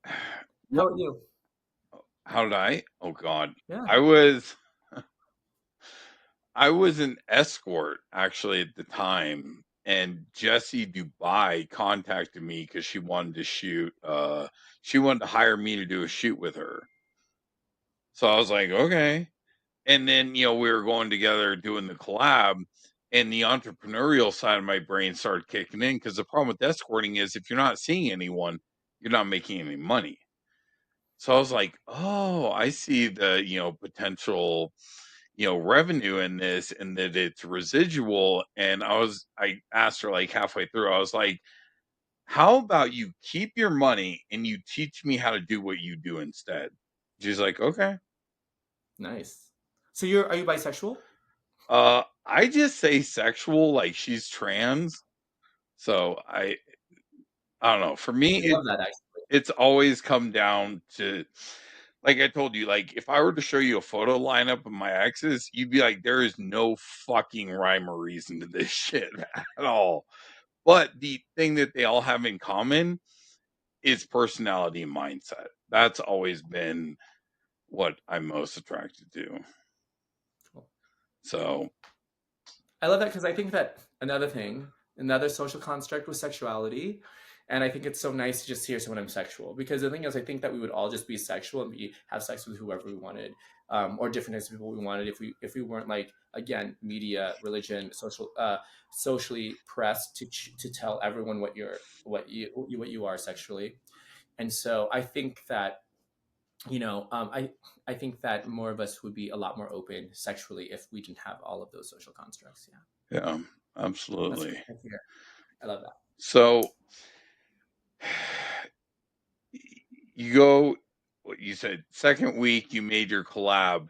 How what? about you? How did I? Oh God, Yeah, I was I was an escort actually at the time, and Jessie Dubai contacted me because she wanted to shoot. She wanted to hire me to do a shoot with her. So I was like, okay. And then we were going together doing the collab, and the entrepreneurial side of my brain started kicking in because the problem with escorting is if you're not seeing anyone, you're not making any money. So I was like, oh, I see the, potential, revenue in this and that it's residual. And I asked her like halfway through, I was like, how about you keep your money and you teach me how to do what you do instead? She's like, okay. nice. So are you bisexual? I just say sexual, like she's trans. So I don't know. For me, I love that actually. it's always come down to, like I told you, like if I were to show you a photo lineup of my exes, you'd be like, there is no fucking rhyme or reason to this shit at all. But the thing that they all have in common is personality and mindset. That's always been what I'm most attracted to. Cool. So, I love that because I think that another social construct was sexuality. And I think it's so nice to just hear someone I'm sexual because the thing is, I think that we would all just be sexual and have sex with whoever we wanted, or different types of people we wanted if we weren't like again media, religion, socially pressed to tell everyone what you are sexually. And so I think that you know I think that more of us would be a lot more open sexually if we didn't have all of those social constructs. Yeah. yeah, That's absolutely. great. That's here. I love that. So, you go, what you said, second week you made your collab.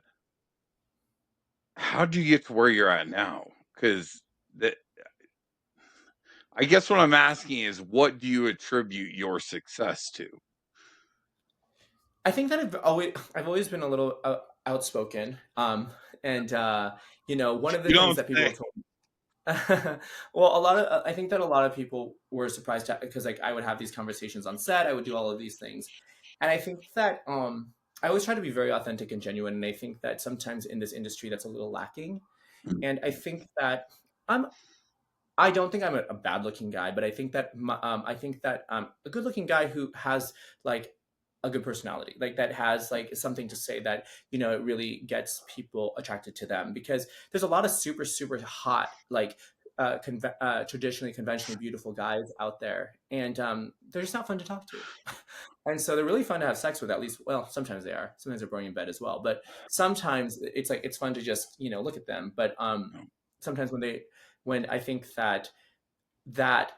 How'd you get to where you're at now? Because that, I guess what I'm asking is, what do you attribute your success to? I think that I've always been a little outspoken. And one of the You things don't that people say. have told me, well, a lot of I think that a lot of people were surprised because like I would have these conversations on set, I would do all of these things, and I think that I always try to be very authentic and genuine, and I think that sometimes in this industry that's a little lacking, and I think that. I'm I don't think I'm a bad looking guy, but I think that a good looking guy who has like a good personality, like that has like something to say that it really gets people attracted to them because there's a lot of super hot like traditionally conventionally beautiful guys out there, and they're just not fun to talk to. And so they're really fun to have sex with, at least. Well, sometimes they are. Sometimes they're boring in bed as well. But sometimes it's like it's fun to just look at them. But sometimes when I think that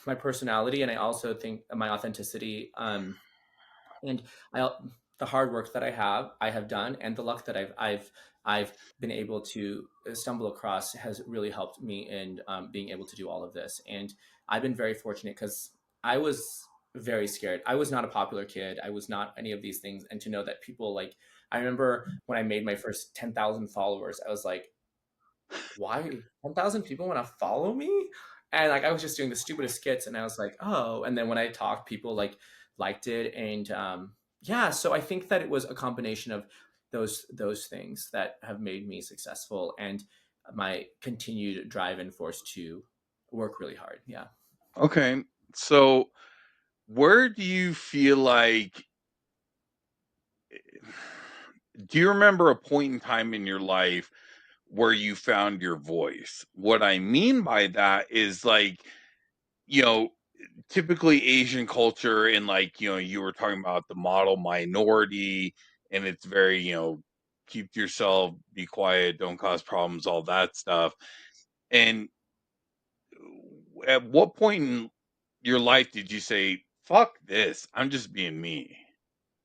my personality and I also think my authenticity and I the hard work that I have done and the luck that I've been able to stumble across has really helped me in being able to do all of this. And I've been very fortunate because I was very scared. I was not a popular kid. I was not any of these things. And to know that people like, I remember when I made my first 10,000 followers, I was like, why 10,000 people want to follow me? And like I was just doing the stupidest skits, and I was like, oh. And then when I talked, people like liked it, and yeah. So I think that it was a combination of those things that have made me successful, and my continued drive and force to work really hard. Yeah. Okay, so where do you feel like? Do you remember a point in time in your life where you found your voice? What I mean by that is like, you know, typically Asian culture and like, you were talking about the model minority and it's very, keep to yourself, be quiet, don't cause problems, all that stuff. And at what point in your life did you say, "Fuck this, I'm just being me"?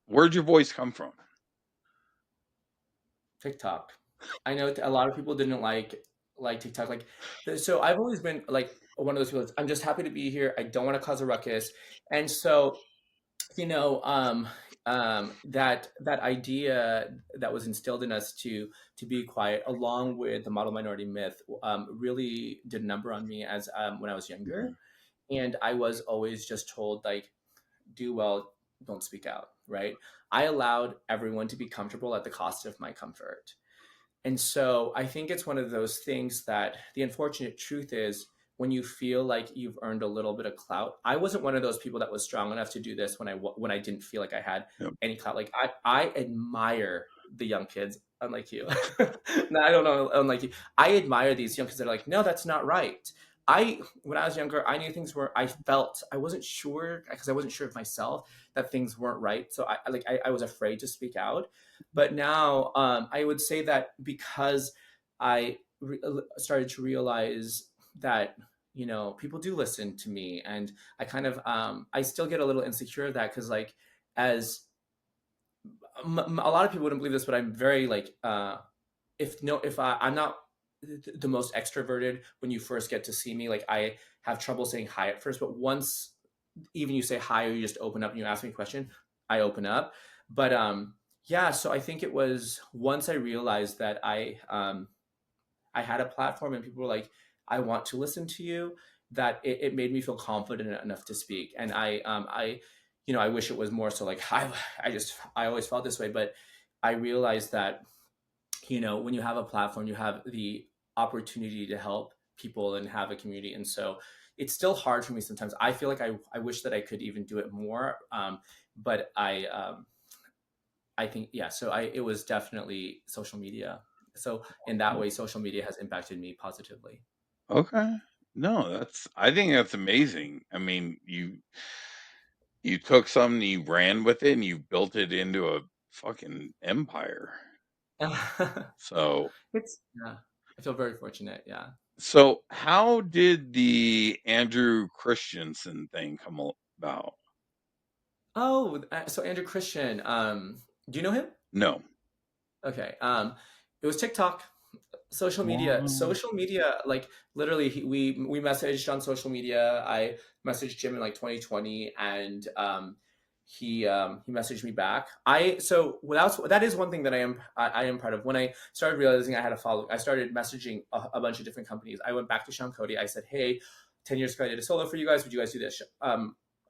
Where'd your voice come from? TikTok. I know a lot of people didn't like TikTok. Like, so I've always been like one of those people. I'm just happy to be here. I don't want to cause a ruckus, and so you know, that idea that was instilled in us to be quiet, along with the model minority myth, really did a number on me as when I was younger, Mhm. and I was always just told like, do well, don't speak out, right? I allowed everyone to be comfortable at the cost of my comfort. And so I think it's one of those things that the unfortunate truth is when you feel like you've earned a little bit of clout. I wasn't one of those people that was strong enough to do this when I didn't feel like I had Yep. any clout. Like I admire the young kids, unlike you. No, I don't know, unlike you. I admire these young kids that are like, no, that's not right. When I was younger, I knew things were. I felt I wasn't sure because I wasn't sure of myself that things weren't right. So I was afraid to speak out, but now I would say that because started to realize that people do listen to me, and I kind of I still get a little insecure of that because like as a lot of people wouldn't believe this, but I'm very like if no if I'm not the most extroverted when you first get to see me. Like I have trouble saying hi at first, but once even you say hi or you just open up and you ask me a question, I open up. But yeah, so I think it was once I realized that I had a platform and people were like, I want to listen to you, that it made me feel confident enough to speak. And I wish it was more so like I always felt this way, but I realized that when you have a platform, you have the opportunity to help people and have a community. And so it's still hard for me sometimes. I feel like I wish that I could even do it more. But I think, yeah, so it was definitely social media. So in that way, social media has impacted me positively. Okay. No, I think that's amazing. I mean, you took something, you ran with it, and you built it into a fucking empire. So Yeah, I feel very fortunate. Yeah. so how did the Andrew Christensen thing come about? Oh, so Andrew Christian, do you know him? No. Okay. It was TikTok. Wow. Social media, like literally we messaged on social media. I messaged him in like 2020, and he messaged me back. That is one thing that I am proud of. When I started realizing I had a follow, I started messaging a bunch of different companies. I went back to Sean Cody. I said, hey, 10 years ago I did a solo for you guys, would you guys do this?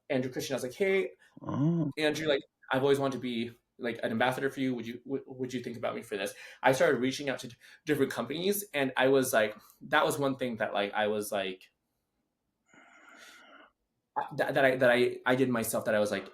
Andrew Christian, I was like, hey Oh, Andrew, like I've always wanted to be like an ambassador for you. Would you think about me for this? I started reaching out to different companies, and I was like, that was one thing that like I was like that I did myself, that I was like,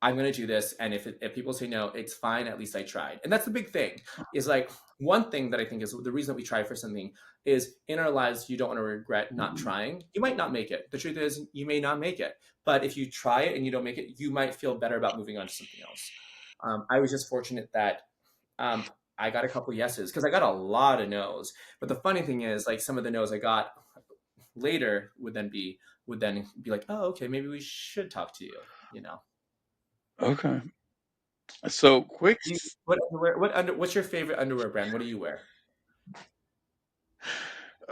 I'm gonna do this, and if people say no, it's fine. At least I tried, and that's the big thing. Is like one thing that I think is the reason that we try for something is in our lives you don't want to regret not mhm. trying. You might not make it. The truth is you may not make it, but if you try it and you don't make it, you might feel better about moving on to something else. I was just fortunate that I got a couple yeses because I got a lot of no's. But the funny thing is, like some of the no's I got later would then be like, oh, okay, maybe we should talk to you. You know. Okay. So quick. What underwear? What's your favorite underwear brand? What do you wear?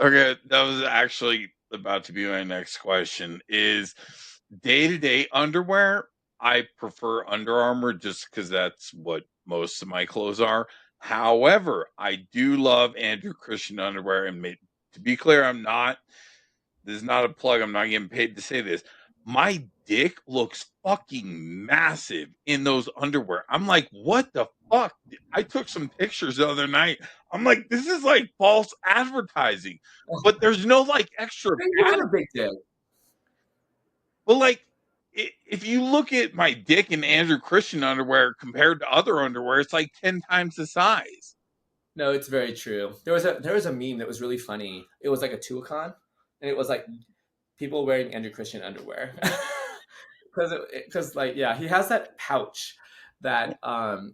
Okay, that was actually about to be my next question. Is day to day underwear? I prefer Under Armour just because that's what most of my clothes are. However, I do love Andrew Christian underwear, and to be clear, I'm not. This is not a plug. I'm not getting paid to say this. My dick looks fucking massive in those underwear. I'm like, what the fuck? I took some pictures the other night. I'm like, this is like false advertising, but there's no like extra You pad. have a big dick. But like, if you look at my dick in Andrew Christian underwear compared to other underwear, it's like 10 times the size. No, it's very true. There was a meme that was really funny. It was like a Tuacon, and it was like people wearing Andrew Christian underwear. Because like yeah, he has that pouch that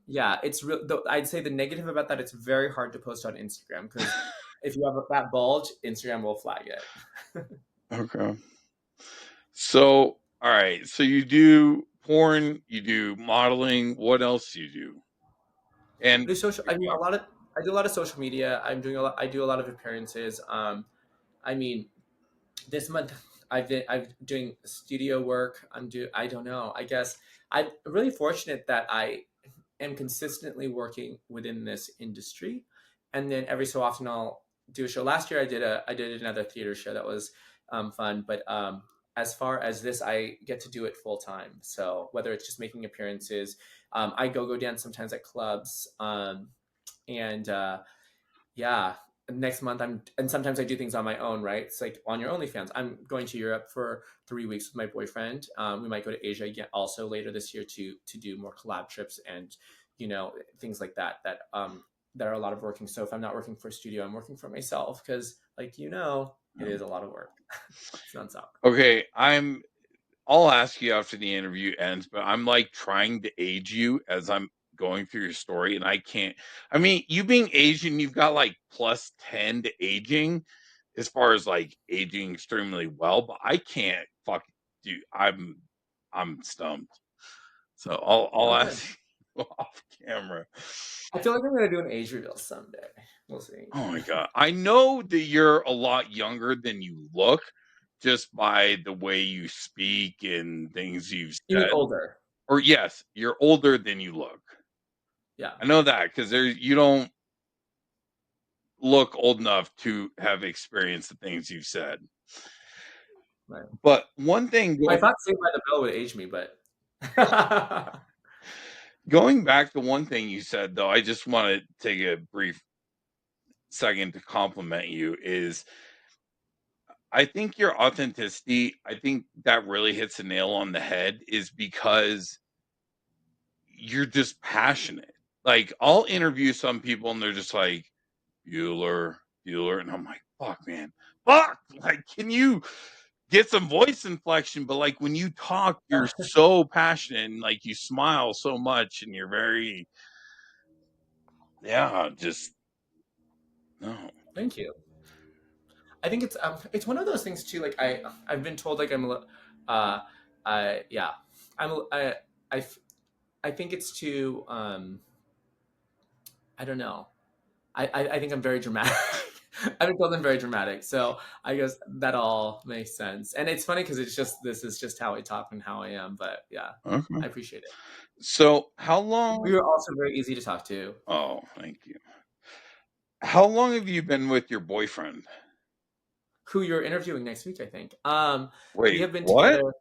yeah, it's real. I'd say the negative about that, it's very hard to post on Instagram because if you have that bulge, Instagram will flag it. Okay. So, all right. So you do porn, you do modeling. What else do you do? And I mean, I do a lot of social media. I do a lot of appearances. I mean, this month I'm doing studio work. I don't know. I guess I'm really fortunate that I am consistently working within this industry, and then every so often I'll do a show. Last year I did another theater show that was fun, but as far as this, I get to do it full time. So whether it's just making appearances, I go dance sometimes at clubs, and yeah, next month and sometimes I do things on my own, right? It's like on your OnlyFans. I'm going to Europe for 3 weeks with my boyfriend. We might go to Asia again also later this year to do more collab trips and things like that are a lot of working. So if I'm not working for a studio, I'm working for myself because like it is a lot of work. It's nonstop. okay, I'll ask you after the interview ends, but I'm like trying to age you as I'm going through your story, and I can't. I mean, you being Asian, you've got like plus 10 to aging as far as like aging extremely well, but I can't fuck do I'm stumped. So I'll Okay. ask you off camera. I feel like I'm gonna do an age reveal someday. We'll see. Oh my god. I know that you're a lot younger than you look just by the way you speak and things you've You mean said. older? Or yes, you're older than you look. Yeah. I know that because there you don't look old enough to have experienced the things you've said. Right. But one thing I thought Saved by the Bell would age me, but going back to one thing you said though, I just want to take a brief second to compliment you is I think your authenticity, I think that really hits the nail on the head is because you're just passionate. Like I'll interview some people and they're just like, Bueller, Bueller. And I'm like, fuck, man. Fuck. Like, can you get some voice inflection? But like when you talk, you're so passionate and like you smile so much and you're very, yeah, just no. thank you. I think it's one of those things too. Like I've been told like uh, yeah, I'm I f- I think it's too I don't know. I think I'm very dramatic. I've been told I'm very dramatic, so I guess that all makes sense. And it's funny because this is just how I talk and how I am. But yeah, Okay. I appreciate it. So how long? We were also very easy to talk to. Oh, thank you. How long have you been with your boyfriend? Who you're interviewing next week, I think. We Wait, have been what? together.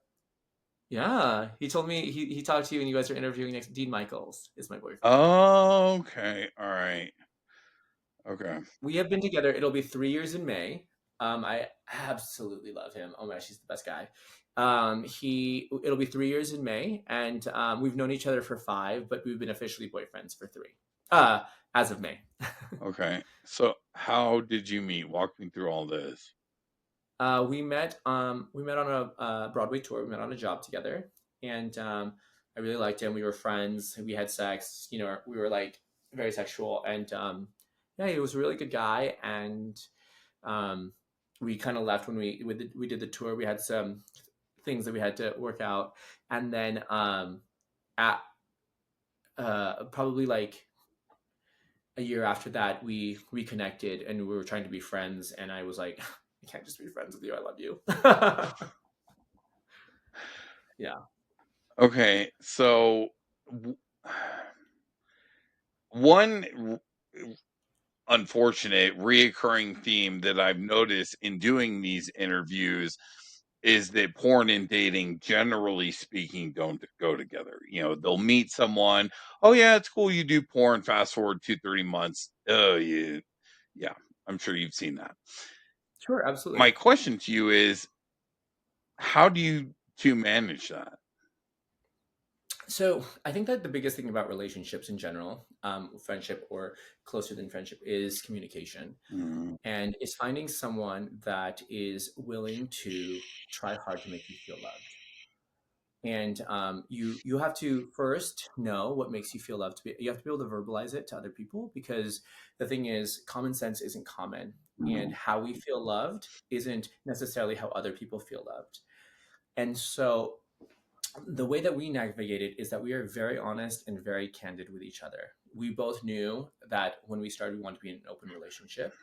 Yeah, he told me he talked to you, and you guys are interviewing next. Dean Michaels is my boyfriend. Oh, okay. All right. Okay. We have been together. It'll be 3 years in May. I absolutely love him. Oh my gosh, he's the best guy. It'll be 3 years in May, and we've known each other for 5, but we've been officially boyfriends for 3. As of May. Okay. So how did you meet? Walk me through all this. We met on a Broadway tour. We met on a job together, and I really liked him. We were friends. We had sex. We were like very sexual, and yeah, he was a really good guy. And um, we kind of left when we did the tour. We had some things that we had to work out, and then at probably like a year after that, we reconnected, and we were trying to be friends. And I was like, I can't just be friends with you. I love you. Yeah. Okay. So w- one unfortunate reoccurring theme that I've noticed in doing these interviews is that porn and dating, generally speaking, don't go together. You know, they'll meet someone. Oh yeah, it's cool. You do porn. Fast forward 2-3 months. Oh yeah, yeah. I'm sure you've seen that. Sure, absolutely. My question to you is, how do you two manage that? So I think that the biggest thing about relationships in general, friendship or closer than friendship, is communication, Mm, and is finding someone that is willing to try hard to make you feel loved. And you have to first know what makes you feel loved. You have to be able to verbalize it to other people, because the thing is, common sense isn't common, and how we feel loved isn't necessarily how other people feel loved. And so the way that we navigate it is that we are very honest and very candid with each other. We both knew that when we started, we wanted to be in an open relationship,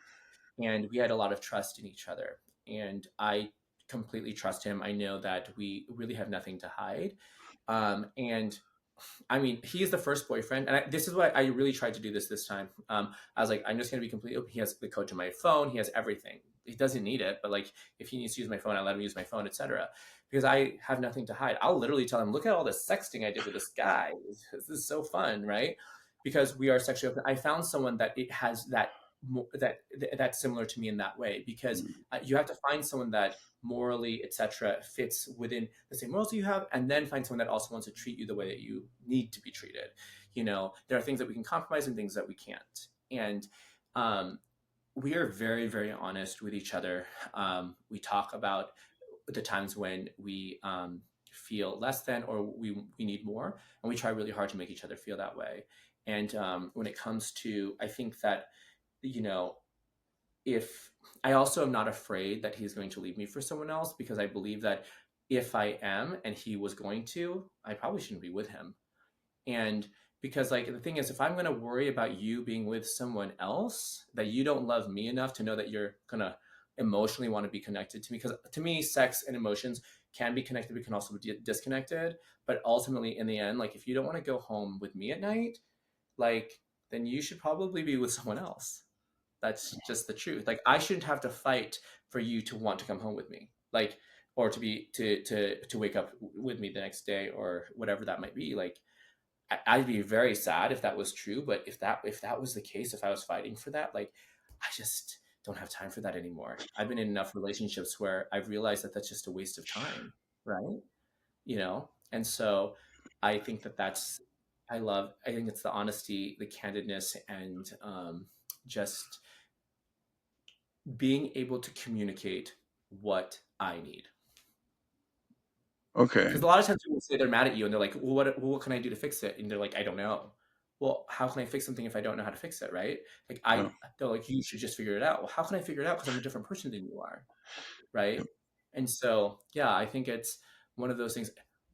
and we had a lot of trust in each other. And I completely trust him. I know that we really have nothing to hide. And I mean, he is the first boyfriend, and this is what I really tried to do this time. I was like, I'm just gonna be completely open. He has the code to my phone. He has everything. He doesn't need it, but like, if he needs to use my phone, I let him use my phone, etc. Because I have nothing to hide. I'll literally tell him, "Look at all the sexting I did with this guy. This is so fun, right?" Because we are sexually open. I found someone that it has that's similar to me in that way. Because you have to find someone that morally, etc., fits within the same morals you have, and then find someone that also wants to treat you the way that you need to be treated. There are things that we can compromise and things that we can't. And um, we are very, very honest with each other. We talk about the times when we feel less than, or we need more, and we try really hard to make each other feel that way. And when it comes to, I think that, you know, if I also am not afraid that he's going to leave me for someone else, because I believe that if I am and he was going to, I probably shouldn't be with him. And because, like, the thing is, if I'm going to worry about you being with someone else, that you don't love me enough to know that you're going to emotionally want to be connected to me, because to me, sex and emotions can be connected, but can also be disconnected. But ultimately, in the end, like, if you don't want to go home with me at night, like, then you should probably be with someone else. That's just the truth. Like, I shouldn't have to fight for you to want to come home with me. Like, or to be to wake up with me the next day, or whatever that might be. Like, I'd be very sad if that was true, but if that was the case, if I was fighting for that, like, I just don't have time for that anymore. I've been in enough relationships where I've realized that that's just a waste of time, right? And so I think I think it's the honesty, the candidness, and just being able to communicate what I need. Okay. Because a lot of times people say they're mad at you and they're like, well, what can I do to fix it? And they're like, I don't know. Well, how can I fix something if I don't know how to fix it, right? Like, Yeah. they're like, you should just figure it out. Well, how can I figure it out? Because I'm a different person than you are, right? And so, yeah, I think it's one of those things.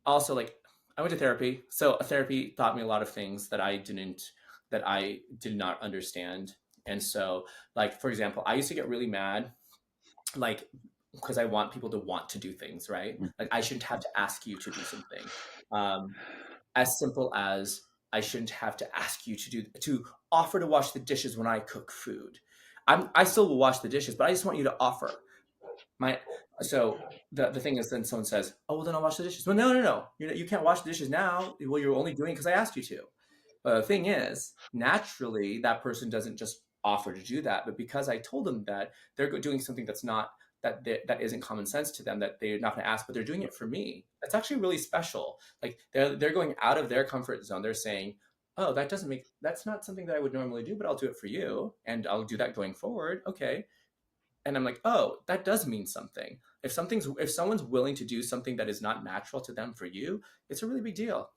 Also, like, I went to therapy, so therapy taught me a lot of things that I did not understand. And so, like, for example, I used to get really mad, like, because I want people to want to do things, right? Like, I shouldn't have to ask you to do something. Um, as simple as, I shouldn't have to ask you to offer to wash the dishes when I cook food. I still will wash the dishes, but I just want you to offer. My so the thing is, then someone says, "Oh, well, then I'll wash the dishes." Well, no, no, no. You can't wash the dishes now. Well, you're only doing it because I asked you to. But the thing is, naturally, that person doesn't just offer to do that, but because I told them that, they're doing something that's not that isn't common sense to them, that they're not going to ask, but they're doing it for me. That's actually really special. Like, they're going out of their comfort zone. They're saying, "Oh, that's not something that I would normally do, but I'll do it for you, and I'll do that going forward." Okay. And I'm like, oh, that does mean something. If someone's willing to do something that is not natural to them for you, it's a really big deal.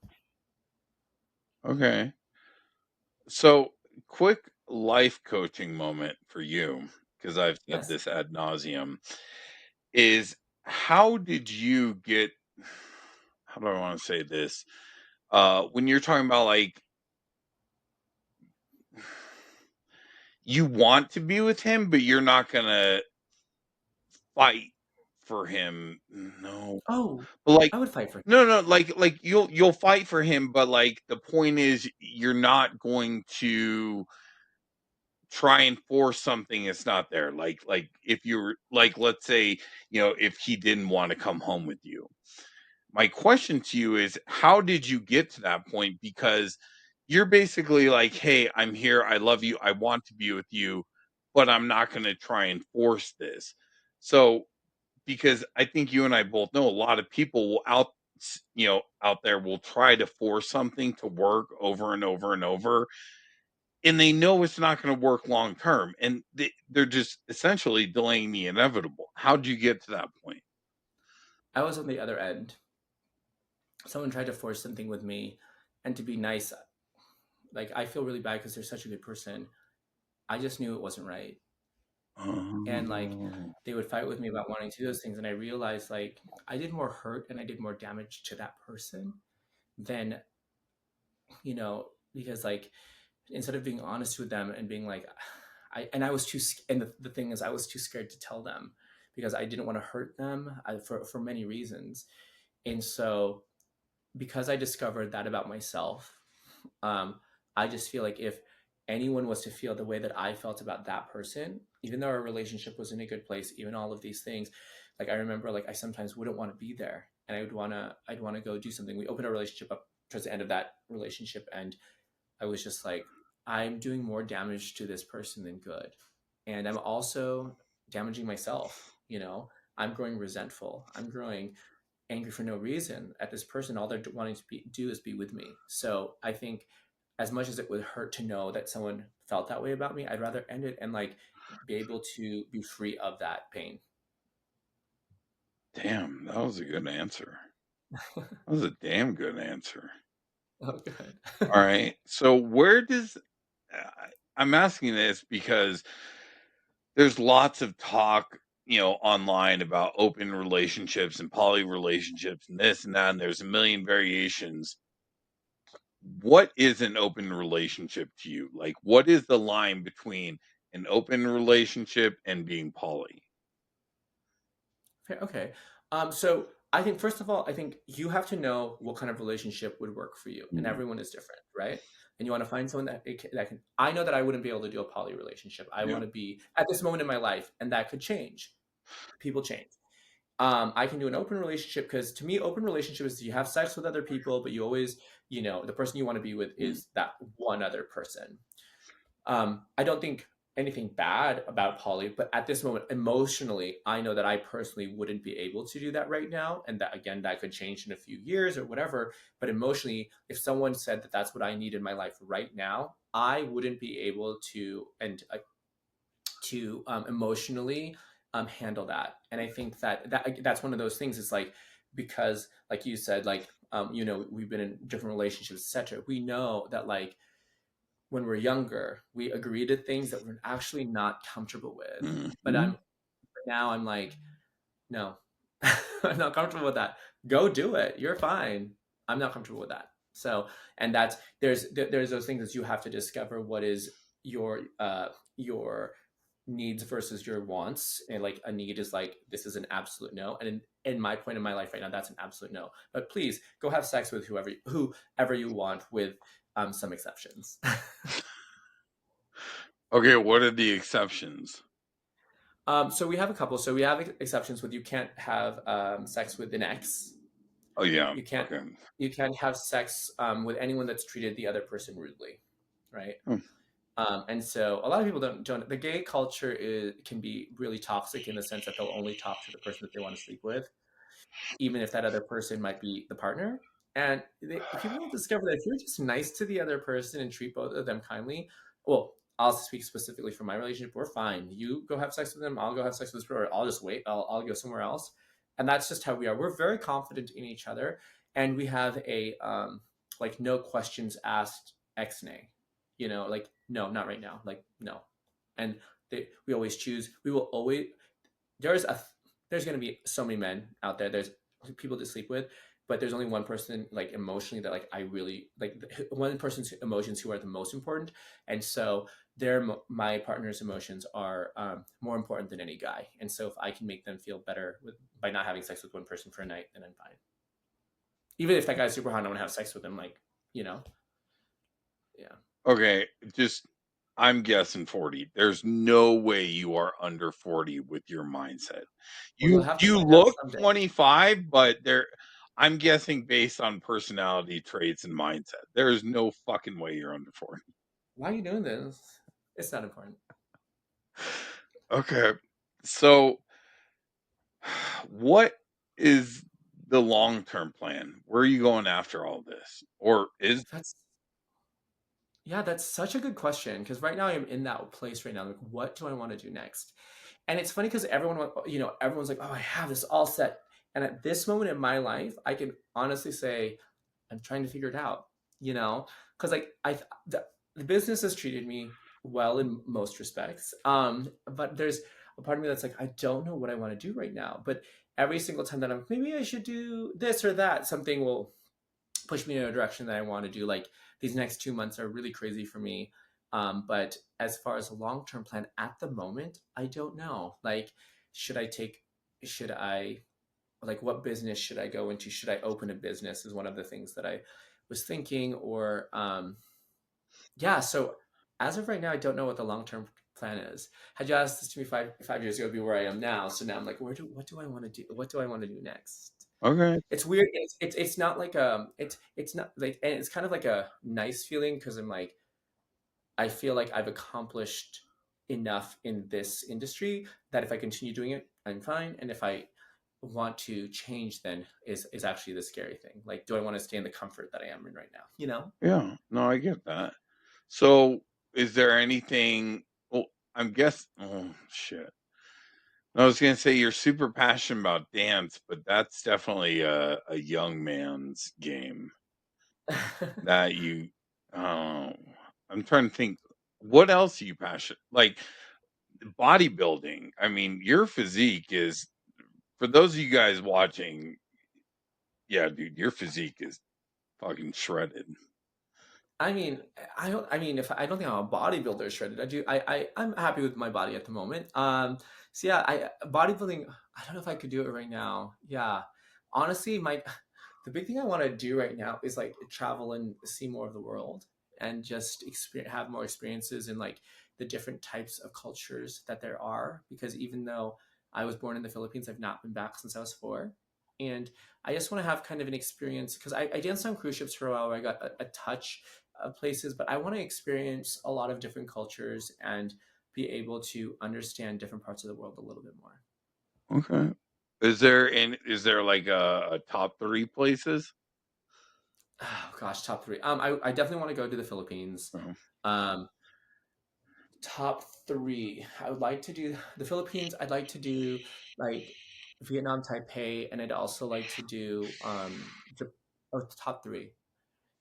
Okay. So, quick life coaching moment for you, because I've said Yes. this ad nauseum, is how did you get, how do I want to say this? When you're talking about like you want to be with him, but you're not gonna fight for him. No. Oh, But like I would fight for him. no, no, like you'll fight for him, but like the point is you're not going to try and force something that's not there. Like if you're like let's say, if he didn't want to come home with you. My question to you is how did you get to that point? Because you're basically like, "Hey, I'm here. I love you. I want to be with you, but I'm not going to try and force this." So, because I think you and I both know a lot of people will out there will try to force something to work over and over and over, and they know it's not going to work long term, and they're just essentially delaying the inevitable. How would you get to that point? I was on the other end. someone tried to force something with me, and to be nice, like I feel really bad because they're such a good person. I just knew it wasn't right. And like Oh, they would fight with me about wanting to do those things. And I realized like I did more hurt and I did more damage to that person than, because like instead of being honest with them and being like, I was and the thing is, I was too scared to tell them because I didn't want to hurt them for many reasons. And so because I discovered that about myself, um, I just feel like if anyone was to feel the way that I felt about that person, even though our relationship was in a good place, even all of these things, like I remember, like I sometimes wouldn't want to be there, and I'd wanna go do something. We opened our relationship up towards the end of that relationship, and I was just like, I'm doing more damage to this person than good, and I'm also damaging myself. I'm growing resentful. I'm growing angry for no reason at this person. All they're wanting to do is be with me. So I think, as much as it would hurt to know that someone felt that way about me, I'd rather end it and like be able to be free of that pain. damn, that was a good answer. That was a damn good answer. Oh, good. All right. So where does I'm asking this because there's lots of talk, online about open relationships and poly relationships and this and that, and there's a million variations. What is an open relationship to you? Like, what is the line between an open relationship and being poly? Okay. So I think first of all, I think you have to know what kind of relationship would work for you, and Mm, everyone is different, right? And you want to find someone that can. I know that I wouldn't be able to do a poly relationship. I yeah. want to be at this moment in my life, and that could change. People change. I can do an open relationship because to me, open relationship is you have sex with other people, but you always, the person you want to be with Mm, is that one other person. I don't think anything bad about poly, but at this moment, emotionally, I know that I personally wouldn't be able to do that right now. And that, again, that could change in a few years or whatever. But emotionally, if someone said that that's what I need in my life right now, I wouldn't be able to emotionally handle that. And I think that's one of those things. It's like, because like you said, like we've been in different relationships, etc. We know that like when we're younger, we agree to things that we're actually not comfortable with. But mhm. now I'm like, no, I'm not comfortable with that. Go do it. You're fine. I'm not comfortable with that. So, and that's there's those things that you have to discover what is your needs versus your wants. And like a need is like, this is an absolute no. And in my point in my life right now, that's an absolute no. But please go have sex with whoever you want, with some exceptions. Okay, what are the exceptions? So we have a couple. So we have exceptions with, you can't have sex with an ex. Oh, yeah, You can't okay. you can't have sex with anyone that's treated the other person rudely, right? Hmm, And so a lot of people don't. The gay culture can be really toxic in the sense that they'll only talk to the person that they want to sleep with, even if that other person might be the partner. And people will discover that if you're just nice to the other person and treat both of them kindly, well, I'll speak specifically for my relationship. We're fine. You go have sex with them. I'll go have sex with this, or I'll just wait. I'll go somewhere else. And that's just how we are. We're very confident in each other, and we have a like no questions asked ex nay. Like no, not right now. Like no, and we always choose. We will always there's a there's going to be so many men out there. There's people to sleep with, but there's only one person like emotionally that like I really like, one person's emotions who are the most important. And so my partner's emotions are more important than any guy. And so if I can make them feel better by not having sex with one person for a night, then I'm fine. Even if that guy's super hot and I want to have sex with him, like, you know yeah. okay, just I'm guessing 40. There's no way you are under 40 with your mindset. Well, you'll You have to you find out look someday. 25, but I'm guessing based on personality traits and mindset. There is no fucking way you're under 40. Why are you doing this? It's not important. Okay. So, what is the long-term plan? Where are you going after all this? Or is That's Yeah, that's such a good question, because right now I'm in that place right now. Like, what do I want to do next? And it's funny because everyone's like, "Oh, I have this all set." And at this moment in my life, I can honestly say I'm trying to figure it out, you know, because like the business has treated me well in most respects. But there's a part of me that's like, I don't know what I want to do right now. But every single time that I'm like, maybe I should do this or that, something will push me in a direction that I want to do. Like these next 2 months are really crazy for me. But as far as a long term plan at the moment, I don't know. Like, should I take, should I, like, what business should I go into? Should I open a business? Is one of the things that I was thinking. Or, yeah. So as of right now, I don't know what the long term plan is. Had you asked this to me 5 years ago, it'd be where I am now. So now I'm like, what do I want to do? What do I want to do next? Okay. It's weird. It's not like it's not like, and it's kind of like a nice feeling because I'm like, I feel like I've accomplished enough in this industry that if I continue doing it, I'm fine. And if I want to change, then is actually the scary thing. Like, do I want to stay in the comfort that I am in right now? You know? Yeah. No, I get that. So, is there anything? Well, I'm guess. Oh shit. I was gonna say you're super passionate about dance, but that's definitely a young man's game that you. Oh, I'm trying to think. What else are you passionate? Like bodybuilding. I mean, your physique is for those of you guys watching. Yeah, dude, your physique is fucking shredded. I mean, I don't. I mean, if I don't think I'm a bodybuilder shredded, I do. I'm happy with my body at the moment. So yeah, I bodybuilding. I don't know if I could do it right now. Yeah, honestly, my the big thing I want to do right now is like travel and see more of the world and just have more experiences in like the different types of cultures that there are. Because even though I was born in the Philippines, I've not been back since I was 4, and I just want to have kind of an experience because I danced on cruise ships for a while where I got a touch places, but I want to experience a lot of different cultures and be able to understand different parts of the world a little bit more. Okay. Is there like a top 3 places? Oh gosh, top three. I definitely want to go to the Philippines. Oh, Um, top three. I would like to do the Philippines. I'd like to do like Vietnam, Taipei, and I'd also like to do top three.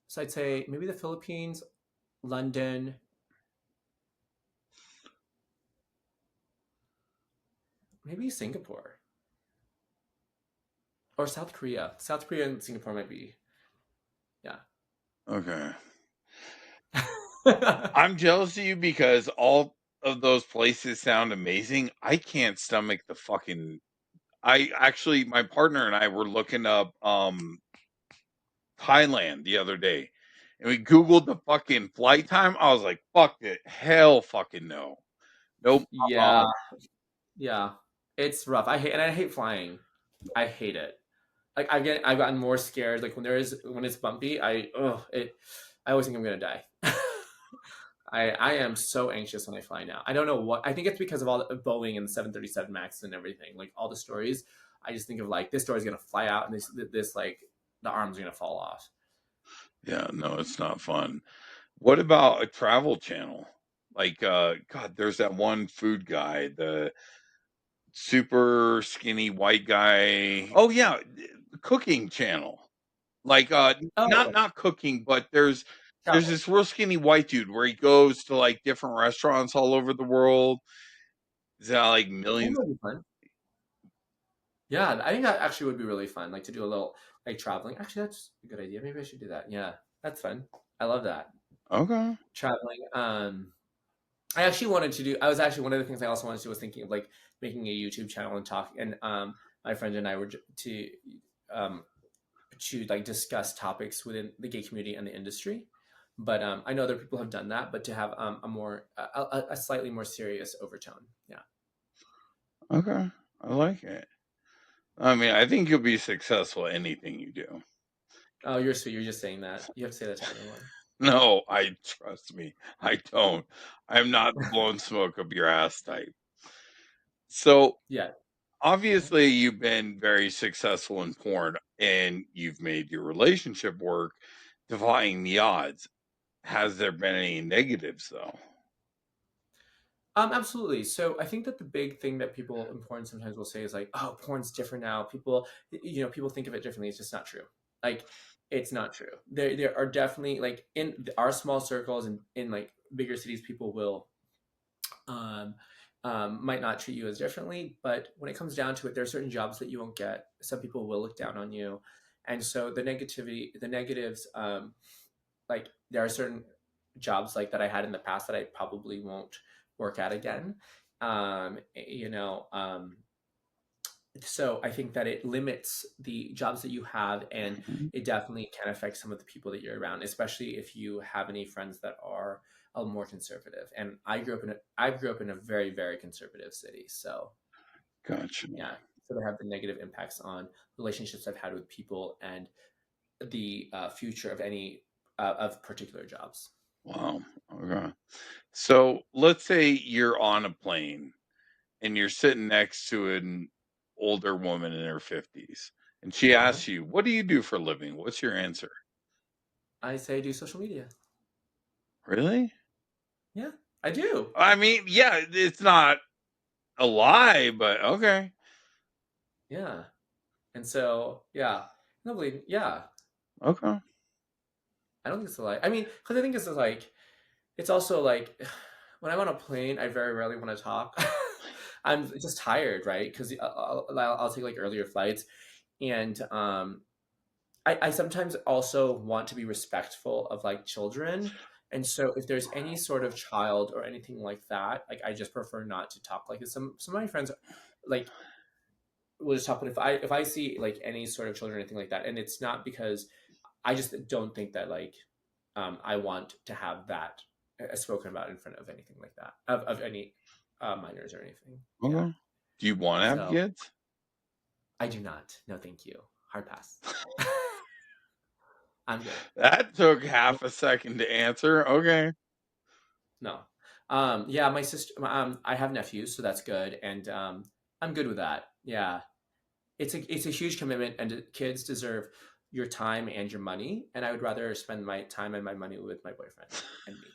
So I'd say maybe the Philippines, London, maybe Singapore or South Korea. South Korea and Singapore might be, yeah. okay. I'm jealous of you because all of those places sound amazing. I can't stomach the fucking I actually my partner and I were looking up Thailand the other day and we googled the fucking flight time. I was like, fuck it. Hell fucking no. Nope, I'm Yeah, out. yeah. It's rough. I hate flying. I hate it. Like I've gotten more scared. Like when it's bumpy, I always think I'm gonna die. I am so anxious when I fly now. I don't know what. I think it's because of all the Boeing and the 737 Max and everything. Like all the stories, I just think of like this story's gonna fly out and this like the arm's gonna fall off. Yeah, no, it's not fun. What about a travel channel? Like God, there's that one food guy, the super skinny white guy. Oh yeah, the cooking channel. Like Oh, not cooking, but there's travel. this real skinny white dude where he goes to like different restaurants all over the world. He's got like That millions. would be fun. Yeah, I think that actually would be really fun. Like to do a little like traveling. Actually, that's a good idea. Maybe I should do that. Yeah, that's fun. I love that Okay. traveling. I actually wanted to do. I was actually one of the things I also wanted to do was thinking of like making a YouTube channel and talk. And my friend and I were um to like discuss topics within the gay community and the industry. But I know other people have done that, but to have a slightly more serious overtone. Yeah. Okay. I like it. I mean, I think you'll be successful at anything you do. Oh, you're sweet. You're just saying that. You have to say that to everyone. No, I trust me. I don't. I'm not the blowing smoke up your ass type. So Yeah. Mhm. obviously you've been very successful in porn and you've made your relationship work defying the odds. Has there been any negatives though? Absolutely. So I think that the big thing that people in porn sometimes will say is like, "Oh, porn's different now." People, people think of it differently. It's just not true. Like, it's not true. There are definitely like in our small circles and in like bigger cities, people will um, might not treat you as differently. But when it comes down to it, there are certain jobs that you won't get. Some people will look down on you, and so the negatives, like there are certain jobs like that I had in the past that I probably won't work at again. So I think that it limits the jobs that you have, and Mhm. it definitely can affect some of the people that you're around, especially if you have any friends that are a little more conservative. And I grew up in a very, very conservative city. So Gotcha. yeah, so they have the negative impacts on relationships I've had with people and the future of any of particular jobs. Wow. Okay. So let's say you're on a plane and you're sitting next to an older woman in her 50s, and she Uh-huh. asks you, "What do you do for a living?" What's your answer? I say do social media. Really? Yeah, I do. I mean, yeah, it's not a lie, but okay. Yeah. And so, yeah, nobody, yeah, Okay. I don't think it's a lie. I mean, because I think it's like, it's also like when I'm on a plane, I very rarely want to talk. I'm just tired, right? Because I'll take like earlier flights. And I sometimes also want to be respectful of like children. And so if there's any sort of child or anything like that, like I just prefer not to talk. Like some of my friends like will just talk, but if I see like any sort of children or anything like that, and it's not because I just don't think that like I want to have that spoken about in front of anything like that of any minors or anything. Yeah. Okay. Do you wanna have So kids? I do not. No, thank you. Hard pass. I'm good. That took half a second to answer. Okay. No. Yeah, my sister. I have nephews, so that's good, and I'm good with that. Yeah, it's a huge commitment, and kids deserve your time and your money. And I would rather spend my time and my money with my boyfriend and me.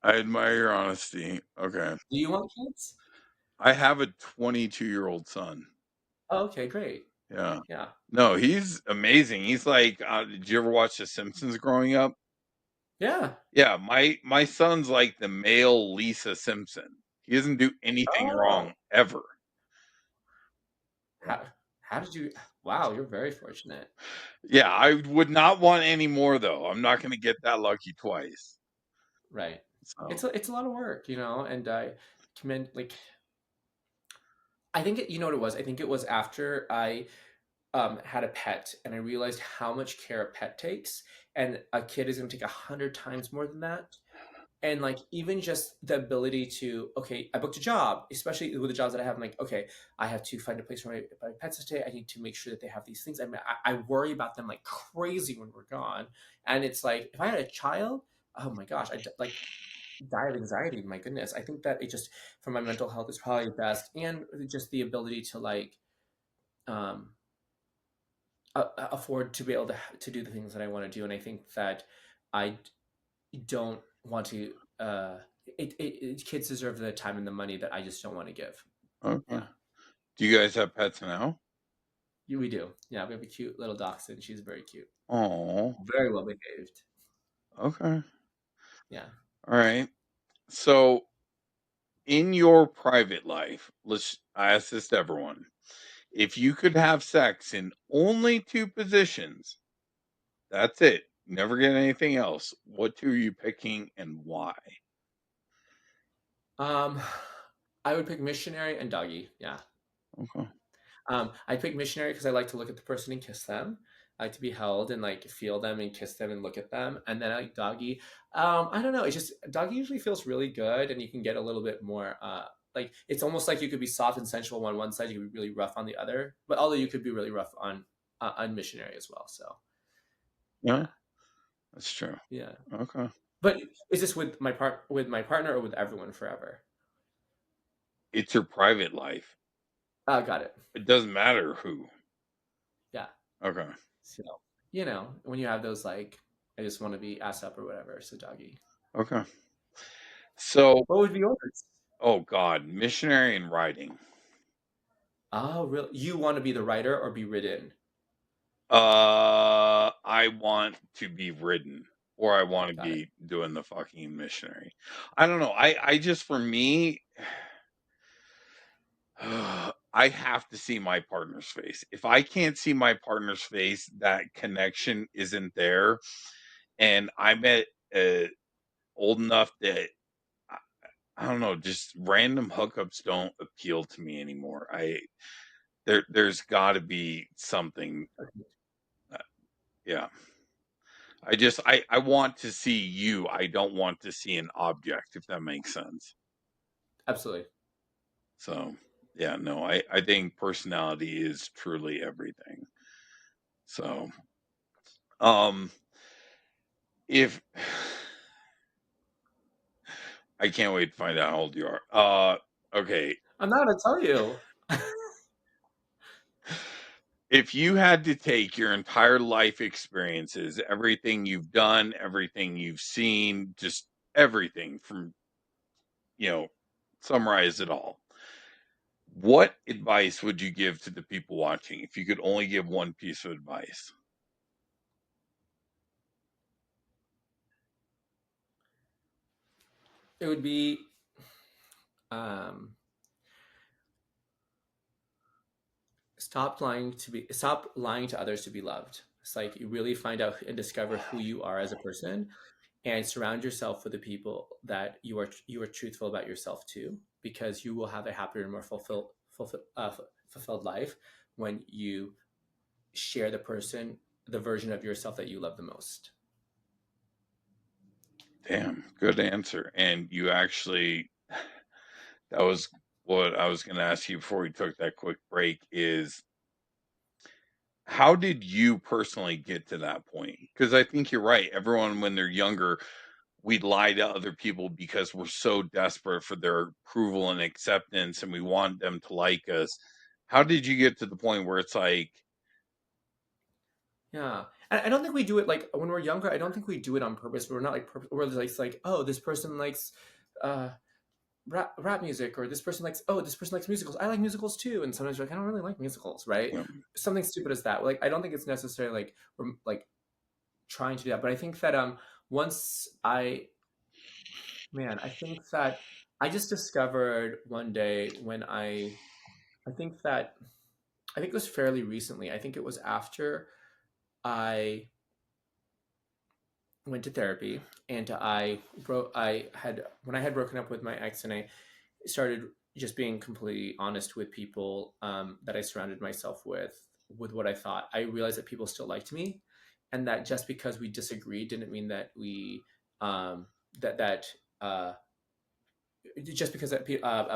I admire your honesty. Okay. Do you want kids? I have a 22-year-old son. Oh, okay, great. Yeah. Yeah. No, he's amazing. He's like, did you ever watch The Simpsons growing up? Yeah. Yeah, my son's like the male Lisa Simpson. He doesn't do anything Oh, wrong ever. Yeah. how did you? Wow, you're very fortunate. Yeah, I would not want any more though. I'm not gonna get that lucky twice. Right. So, It's a lot of work, and I commend like I think you know what it was. I think it was after I had a pet and I realized how much care a pet takes, and a kid is going to take 100 times more than that. And like even just the ability to okay, I booked a job, especially with the jobs that I have. I'm like, okay, I have to find a place for my pets to stay. I need to make sure that they have these things. I mean, I worry about them like crazy when we're gone. And it's like if I had a child, oh my gosh, I'd like die of anxiety. My goodness, I think that it just for my mental health is probably best, and just the ability to like um, afford to be able to do the things that I want to do. And I think that I don't want to. Kids deserve the time and the money that I just don't want to give. okay. Yeah, Do you guys have pets now? we do. Yeah, we have a cute little dachshund. She's very cute, Oh, very well behaved. okay. Yeah. All right. So, in your private life, I ask this to everyone. If you could have sex in only two positions, that's it. Never get anything else. What two are you picking and why? Um, I would pick missionary and doggy. Yeah. Okay. I pick missionary because I like to look at the person and kiss them. I like to be held and like feel them and kiss them and look at them. And then I like doggy. I don't know. It's just doggy usually feels really good, and you can get a little bit more. Like it's almost like you could be soft and sensual on one side, you could be really rough on the other. But although you could be really rough on missionary as well. So Yeah, yeah, that's true. yeah. Okay. But is this with my partner or with everyone forever? It's your private life. Got it. It doesn't matter who. Yeah. Okay. So when you have those like, I just want to be ass up or whatever. So doggy. Okay. So, What would be yours? oh God, missionary and writing. Oh, really? You want to be the writer or be written? I want to be ridden, or I want to Got it. be doing the fucking missionary. I don't know. I just for me, I have to see my partner's face. If I can't see my partner's face, that connection isn't there. And I'm at old enough that I, I don't know, just random hookups don't appeal to me anymore. There's got to be something. Uh, yeah. I want to see you. I don't want to see an object, if that makes sense. Absolutely. So, yeah, no, I think personality is truly everything. So, um, if I can't wait to find out how old you are. Okay. I'm not gonna tell you. If you had to take your entire life experiences, everything you've done, everything you've seen, just everything from, you know, summarize it all. What advice would you give to the people watching if you could only give one piece of advice? It would be um, stop lying to others to be loved. It's like you really find out and discover who you are as a person, and surround yourself with the people that you are truthful about yourself too, because you will have a happier and more fulfilled life when you share the version of yourself that you love the most. Damn, good answer. And you actually, that was what I was going to ask you before we took that quick break is how did you personally get to that point? Because I think you're right. Everyone, when they're younger, we lie to other people because we're so desperate for their approval and acceptance and we want them to like us. How did you get to the point where it's like, Yeah, and I don't think we do it like when we're younger. I don't think we do it on purpose. We're not like we're like oh, this person likes uh rap music, or this person likes, oh, this person likes musicals, I like musicals too, and sometimes you're like, I don't really like musicals, right? you know, Something stupid as that. Like, I don't think it's necessarily like we're like trying to do that, but I think that once I think that I just discovered one day when I think that I think it was fairly recently. I think it was after I went to therapy, and I had when I had broken up with my ex, and I started just being completely honest with people that I surrounded myself with what I thought. I realized that people still liked me, and that just because we disagreed didn't mean that that that uh, just because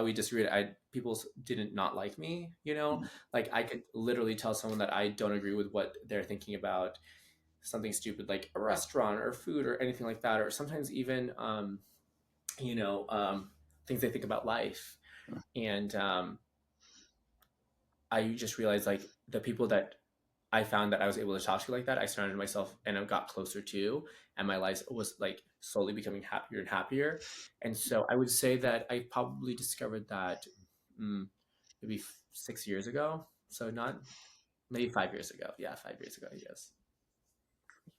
we disagreed, people didn't not like me. Like, I could literally tell someone that I don't agree with what they're thinking about something stupid like a restaurant or food or anything like that, or sometimes even you know things they think about life. And I just realized, like, the people that I found that I was able to talk to like that, I surrounded myself and I got closer to, and my life was like slowly becoming happier and happier. And so I would say that I probably discovered that mm, maybe 6 years ago. So not maybe 5 years ago. Yeah, 5 years ago, yes.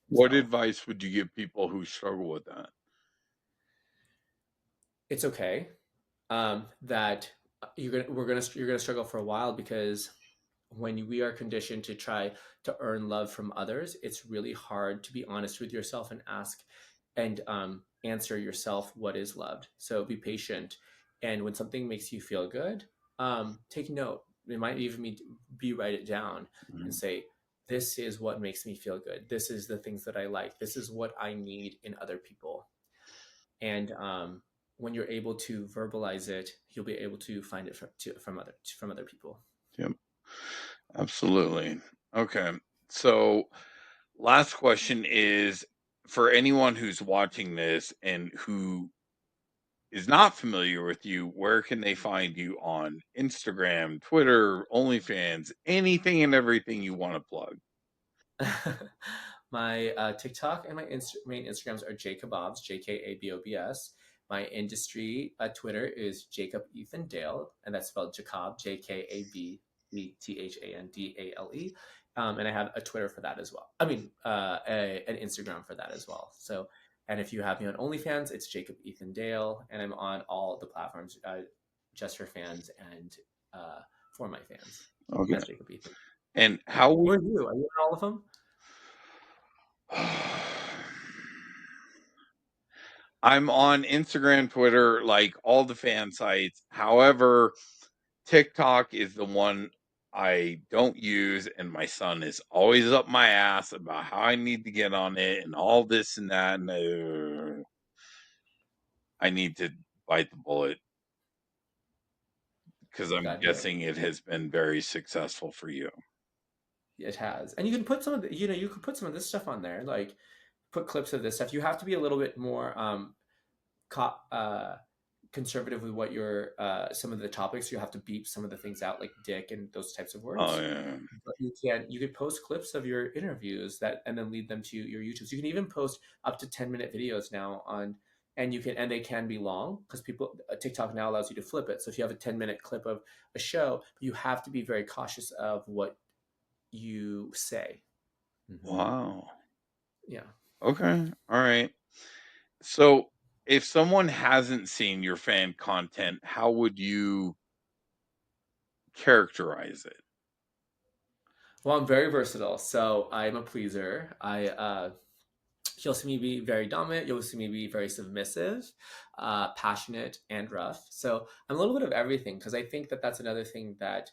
what So advice would you give people who struggle with that? it's okay that you're gonna struggle for a while, because when we are conditioned to try to earn love from others, it's really hard to be honest with yourself and ask and answer yourself what is loved. So be patient, and when something makes you feel good, take note. It might even be write it down and Mhm. say, "This is what makes me feel good. This is the things that I like. This is what I need in other people." And when you're able to verbalize it, you'll be able to find it from other people. Yep, absolutely. Okay. So, last question is for anyone who's watching this and who is not familiar with you, where can they find you on Instagram, Twitter, OnlyFans, anything and everything you want to plug? My TikTok and my main Instagrams are Jkabobs, JKABOBS. My industry Twitter is Jacob Ethan Dale, and that's spelled Jkab, JKABETHANDALE. And I have a Twitter for that as well. I mean, an Instagram for that as well. So, and if you have me on OnlyFans, it's Jacob Ethan Dale, and I'm on all the platforms, just for fans and for my fans, Okay. as Jacob Ethan. And Yeah. how would Who are you? Are you on all of them? I'm on Instagram, Twitter, like all the fan sites. However, TikTok is the one I don't use, and my son is always up my ass about how I need to get on it and all this and that. And I need to bite the bullet because I'm God hearing. guessing it has been very successful for you. It has, and you can put some of the, you can put some of this stuff on there, like put clips of this stuff. You have to be a little bit more co- uh, conservative with what your some of the topics. You have to beep some of the things out, like dick and those types of Oh words. yeah. But you could post clips of your interviews that and then lead them to your YouTubes. You can even post up to 10-minute videos now on, and you can, and they can be long because people TikTok now allows you to flip it. So if you have a 10-minute clip of a show, you have to be very cautious of what you say. Hmm. Wow. Yeah. Okay. All right. So, if someone hasn't seen your fan content, how would you characterize it? Well, I'm very versatile. So I'm a pleaser. You'll see me be very dominant. You'll see me be very submissive, passionate, and rough. So I'm a little bit of everything because I think that that's another thing that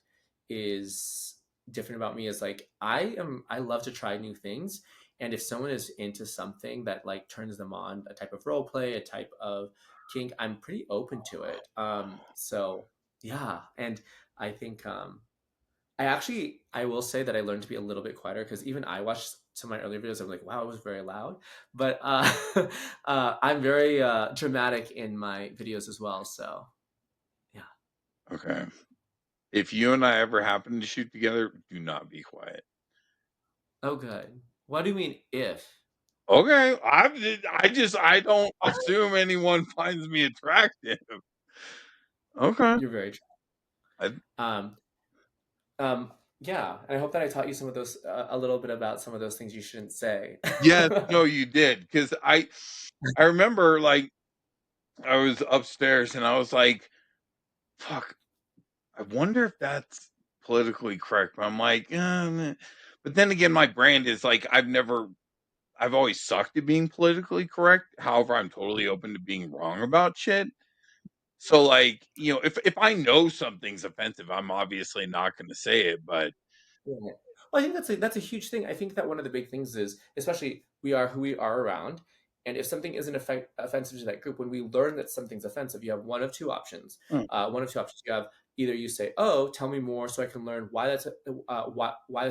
is different about me is like I love to try new things. And if someone is into something that like turns them on, a type of role play, a type of kink, I'm pretty open to it. So yeah, and I think I will say that I learned to be a little bit quieter because even I watched some of my earlier videos. I'm like, wow, it was very loud. But I'm very dramatic in my videos as well. So yeah. Okay. If you and I ever happen to shoot together, do not be quiet. Oh, good. What do you mean if? Okay. I don't assume anyone finds me attractive. Okay. You're very true. I, Um, yeah, and I hope that I taught you some of those, a little bit about some of those things you shouldn't say. yes, no, you did because I remember like I was upstairs and I was like, "Fuck, I wonder if that's politically correct." But I'm like, meh. But then again, my brand is like I've always sucked at being politically correct. However, I'm totally open to being wrong about shit. So, like, if I know something's offensive, I'm obviously not going to say it. But Yeah. Well, I think that's a huge thing. I think that one of the big things is, especially we are who we are around, and if something isn't offensive to that group, when we learn that something's offensive, you have one of two options. mm, One of two options. You have either you say, "Oh, tell me more, so I can learn why that's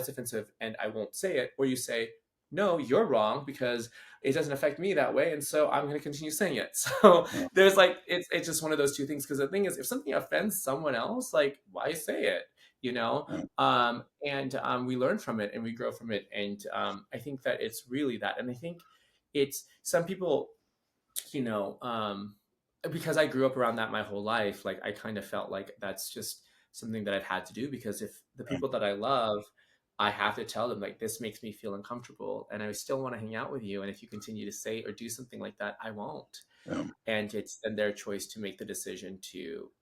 offensive, and I won't say it," or you say, "No, you're wrong because it doesn't affect me that way, and so I'm going to continue saying it." So mm, there's like it's just one of those two things. Because the thing is, if something offends someone else, like why say it? You know, mm, and we learn from it and we grow from it. And I think that it's really that. And I think it's some people, you know, because I grew up around that my whole life, like I kind of felt like that's just something that I've had to do because if the mm, people that I love, I have to tell them like this makes me feel uncomfortable and I still want to hang out with you. And if you continue to say or do something like that, I won't. mm, And it's then their choice to make the decision to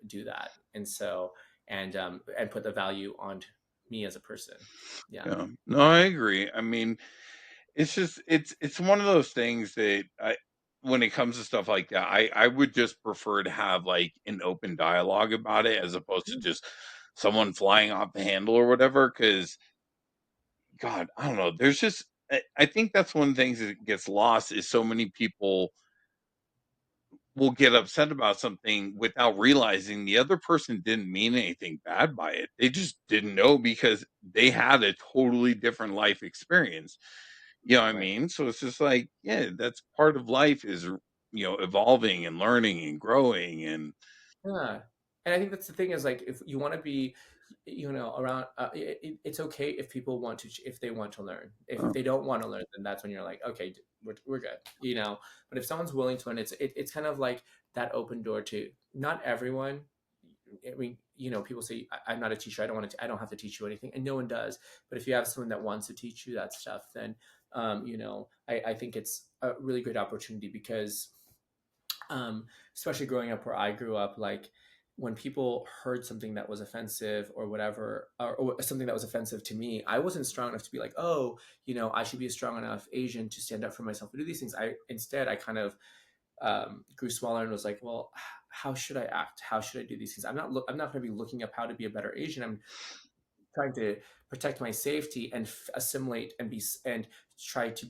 do that. And so and put the value on me as a person. Yeah. yeah. No, I agree. I mean, it's just it's one of those things that when it comes to stuff like that, I would just prefer to have like an open dialogue about it as opposed to just someone flying off the handle or whatever. Because God, I don't know. There's just I think that's one of the things that gets lost is so many people will get upset about something without realizing the other person didn't mean anything bad by it. They just didn't know because they had a totally different life experience. You know what I Right. mean? So it's just like, yeah, that's part of life is, evolving and learning and growing and Yeah. And I think that's the thing is like if you want to be around, it's okay if people want to, if they want to learn. If Oh, they don't want to learn, then that's when you're like, okay, we're good, but if someone's willing to learn, it's kind of like that open door to not everyone. I mean, people say, I'm not a teacher. I don't want to. I don't have to teach you anything, and no one does. But if you have someone that wants to teach you that stuff, then I think it's a really good opportunity because, especially growing up where I grew up, like when people heard something that was offensive or whatever, or something that was offensive to me, I wasn't strong enough to be like, oh, I should be a strong enough Asian to stand up for myself and do these things. I kind of grew smaller and was like, well, how should I act? How should I do these things? I'm not going to be looking up how to be a better Asian. I'm trying to protect my safety and assimilate and try to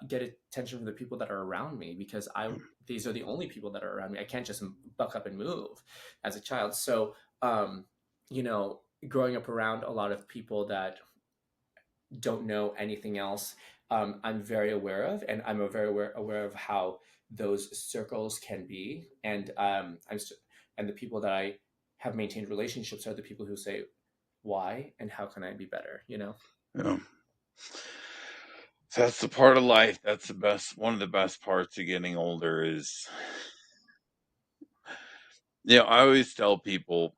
get attention from the people that are around me because I these are the only people that are around me. I can't just buck up and move as a child. So, you know, growing up around a lot of people that don't know anything else, I'm very aware of, and I'm a very aware of how those circles can be, and and the people that I have maintained relationships are the people who say, "Why and how can I be better?" You know. yeah. That's the part of life. That's the best. One of the best parts of getting older is, I always tell people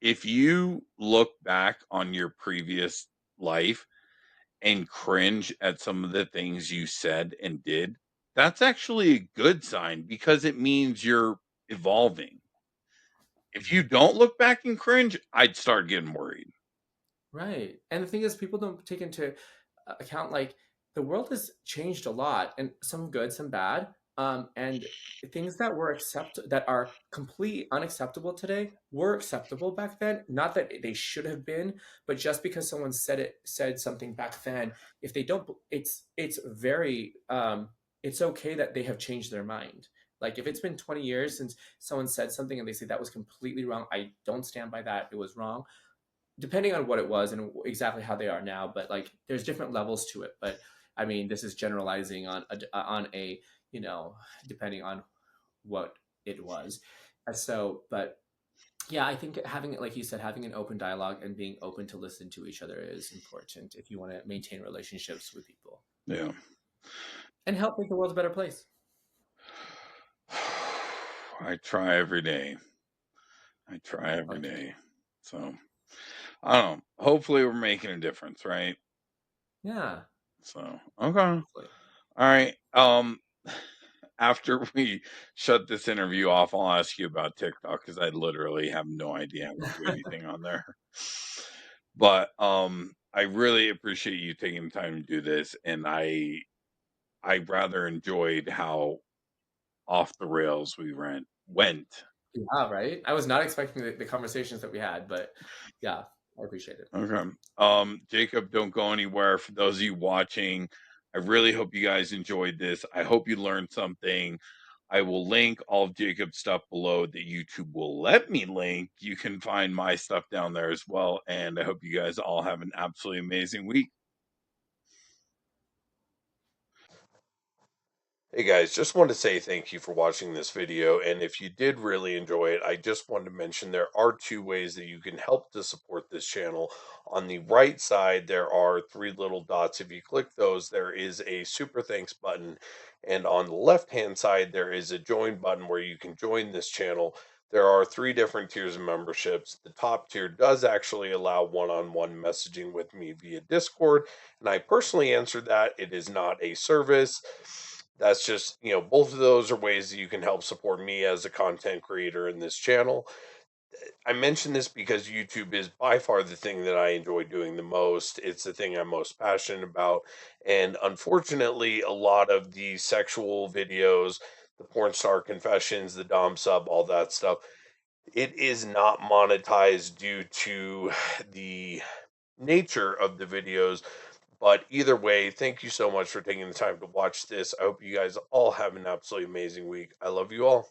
if you look back on your previous life and cringe at some of the things you said and did, that's actually a good sign because it means you're evolving. If you don't look back and cringe, I'd start getting worried. Right. And the thing is, people don't take into account like the world has changed a lot, and some good, some bad. And things that that are completely unacceptable today were acceptable back then. Not that they should have been, but just because someone said something back then, if they don't, it's very it's okay that they have changed their mind. Like if it's been 20 years since someone said something and they say that was completely wrong, I don't stand by that. It was wrong, depending on what it was and exactly how they are now. But like there's different levels to it. But I mean, this is generalizing on a, depending on what it was. So but yeah, I think having, like you said, having an open dialogue and being open to listen to each other is important if you want to maintain relationships with people Yeah. and help make the world a better place. I try every day. I try every Okay. day. So I don't know. Hopefully we're making a difference, right? Yeah, So okay. All hopefully. right. After we shut this interview off, I'll ask you about TikTok because I literally have no idea how to do anything on there. But I really appreciate you taking the time to do this, and I rather enjoyed how off the rails we went. Yeah, right. I was not expecting the conversations that we had, but yeah, I appreciate it. Okay. Jacob, don't go anywhere. For those of you watching, I really hope you guys enjoyed this. I hope you learned something. I will link all of Jacob's stuff below that YouTube will let me link. You can find my stuff down there as well. And I hope you guys all have an absolutely amazing week. Hey guys, just wanted to say thank you for watching this video. And if you did really enjoy it, I just wanted to mention there are two ways that you can help to support this channel. On the right side, there are three little dots. If you click those, there is a super thanks button. And on the left hand side, there is a join button where you can join this channel. There are three different tiers of memberships. The top tier does actually allow one-on-one messaging with me via Discord, and I personally answer that. It is not a service. That's just, both of those are ways that you can help support me as a content creator in this channel. I mention this because YouTube is by far the thing that I enjoy doing the most. It's the thing I'm most passionate about. And unfortunately, a lot of the sexual videos, the porn star confessions, the Dom sub, all that stuff, it is not monetized due to the nature of the videos. But either way, thank you so much for taking the time to watch this. I hope you guys all have an absolutely amazing week. I love you all.